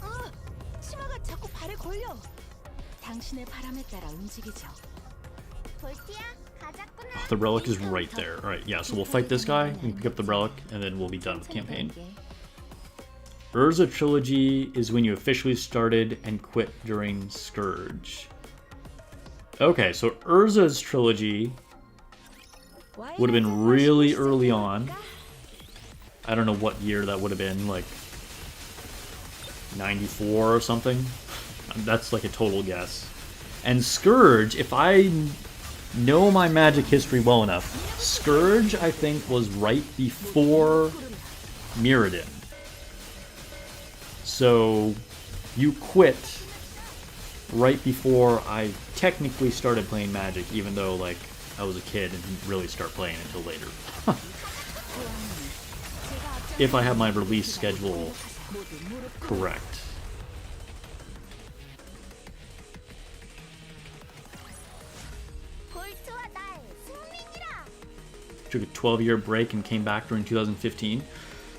Oh, the relic is right there. Alright, yeah, so we'll fight this guy, we can pick up the relic, and then we'll be done with the campaign. Urza Trilogy is when you officially started and quit during Scourge. Okay, so Urza's Trilogy would have been really early on. I don't know what year that would have been, like 94 or something. That's like a total guess. And Scourge, if I know my Magic history well enough, Scourge, I think, was right before Mirrodin. So, you quit right before I technically started playing Magic, even though, like, I was a kid and didn't really start playing until later. If I have my release schedule correct. Took a 12-year break and came back during 2015.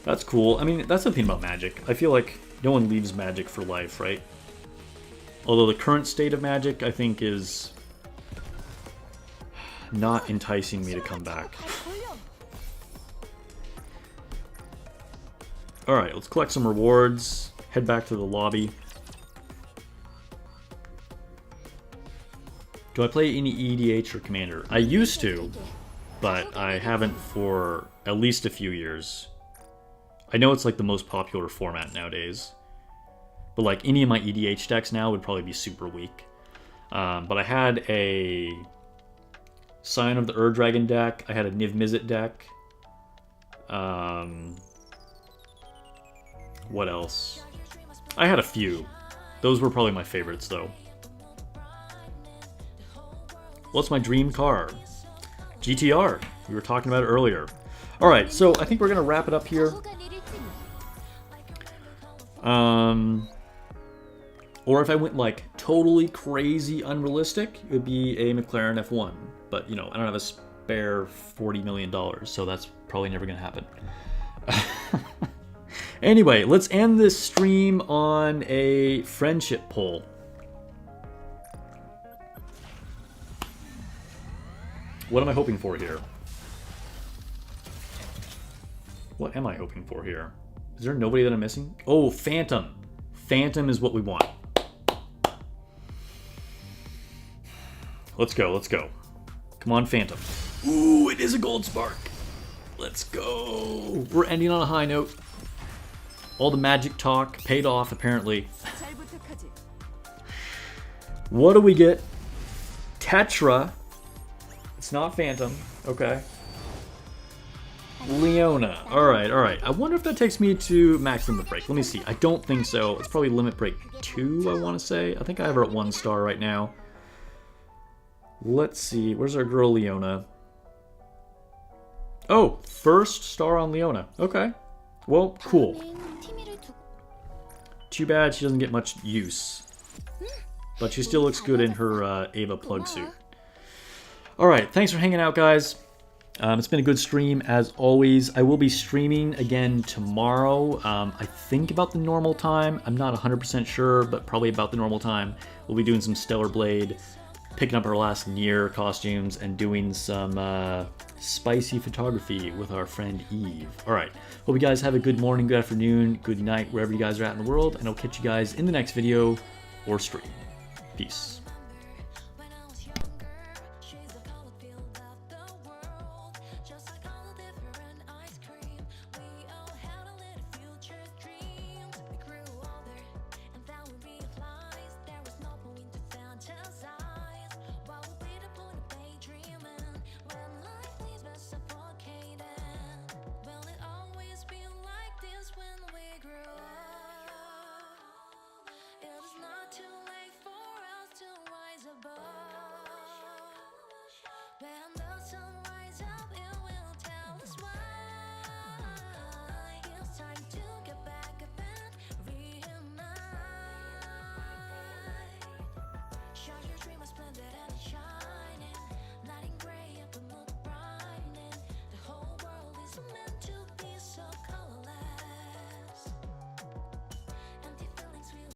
That's cool. I mean, that's the thing about Magic. I feel like no one leaves Magic for life, right? Although the current state of Magic, I think, is not enticing me to come back. Alright, let's collect some rewards. Head back to the lobby. Do I play any EDH or Commander? I used to, but I haven't for at least a few years. I know it's like the most popular format nowadays, but like any of my EDH decks now would probably be super weak. But I had a Scion of the Ur-Dragon deck, I had a Niv Mizzet deck. What else? I had a few. Those were probably my favorites though. What's my dream car? GTR. We were talking about it earlier. Alright, so I think we're going to wrap it up here. Or if I went like totally crazy unrealistic, it would be a McLaren F1. But, you know, I don't have a spare $40 million, so that's probably never going to happen. Anyway, let's end this stream on a friendship poll. What am I hoping for here? What am I hoping for here? Is there nobody that I'm missing? Oh, Phantom. Phantom is what we want. Let's go, let's go. Come on, Phantom. Ooh, it is a gold spark. Let's go. We're ending on a high note. All the Magic talk paid off, apparently. What do we get? Tetra. It's not Phantom. Okay. Leona. Alright, alright. I wonder if that takes me to max limit break. Let me see. I don't think so. It's probably limit break 2, I want to say. I think I have her at 1 star right now. Let's see. Where's our girl Leona? Oh, first star on Leona. Okay. Well, cool. 다음엔 티미를 두... Too bad she doesn't get much use. But she still looks good in her Ava plug suit. Alright, thanks for hanging out, guys. It's been a good stream, as always. I will be streaming again tomorrow. I think about the normal time. I'm not 100% sure, but probably about the normal time. We'll be doing some Stellar Blade, picking up our last Nier costumes, and doing some spicy photography with our friend Eve. Alright, hope you guys have a good morning, good afternoon, good night, wherever you guys are at in the world, and I'll catch you guys in the next video or stream. Peace.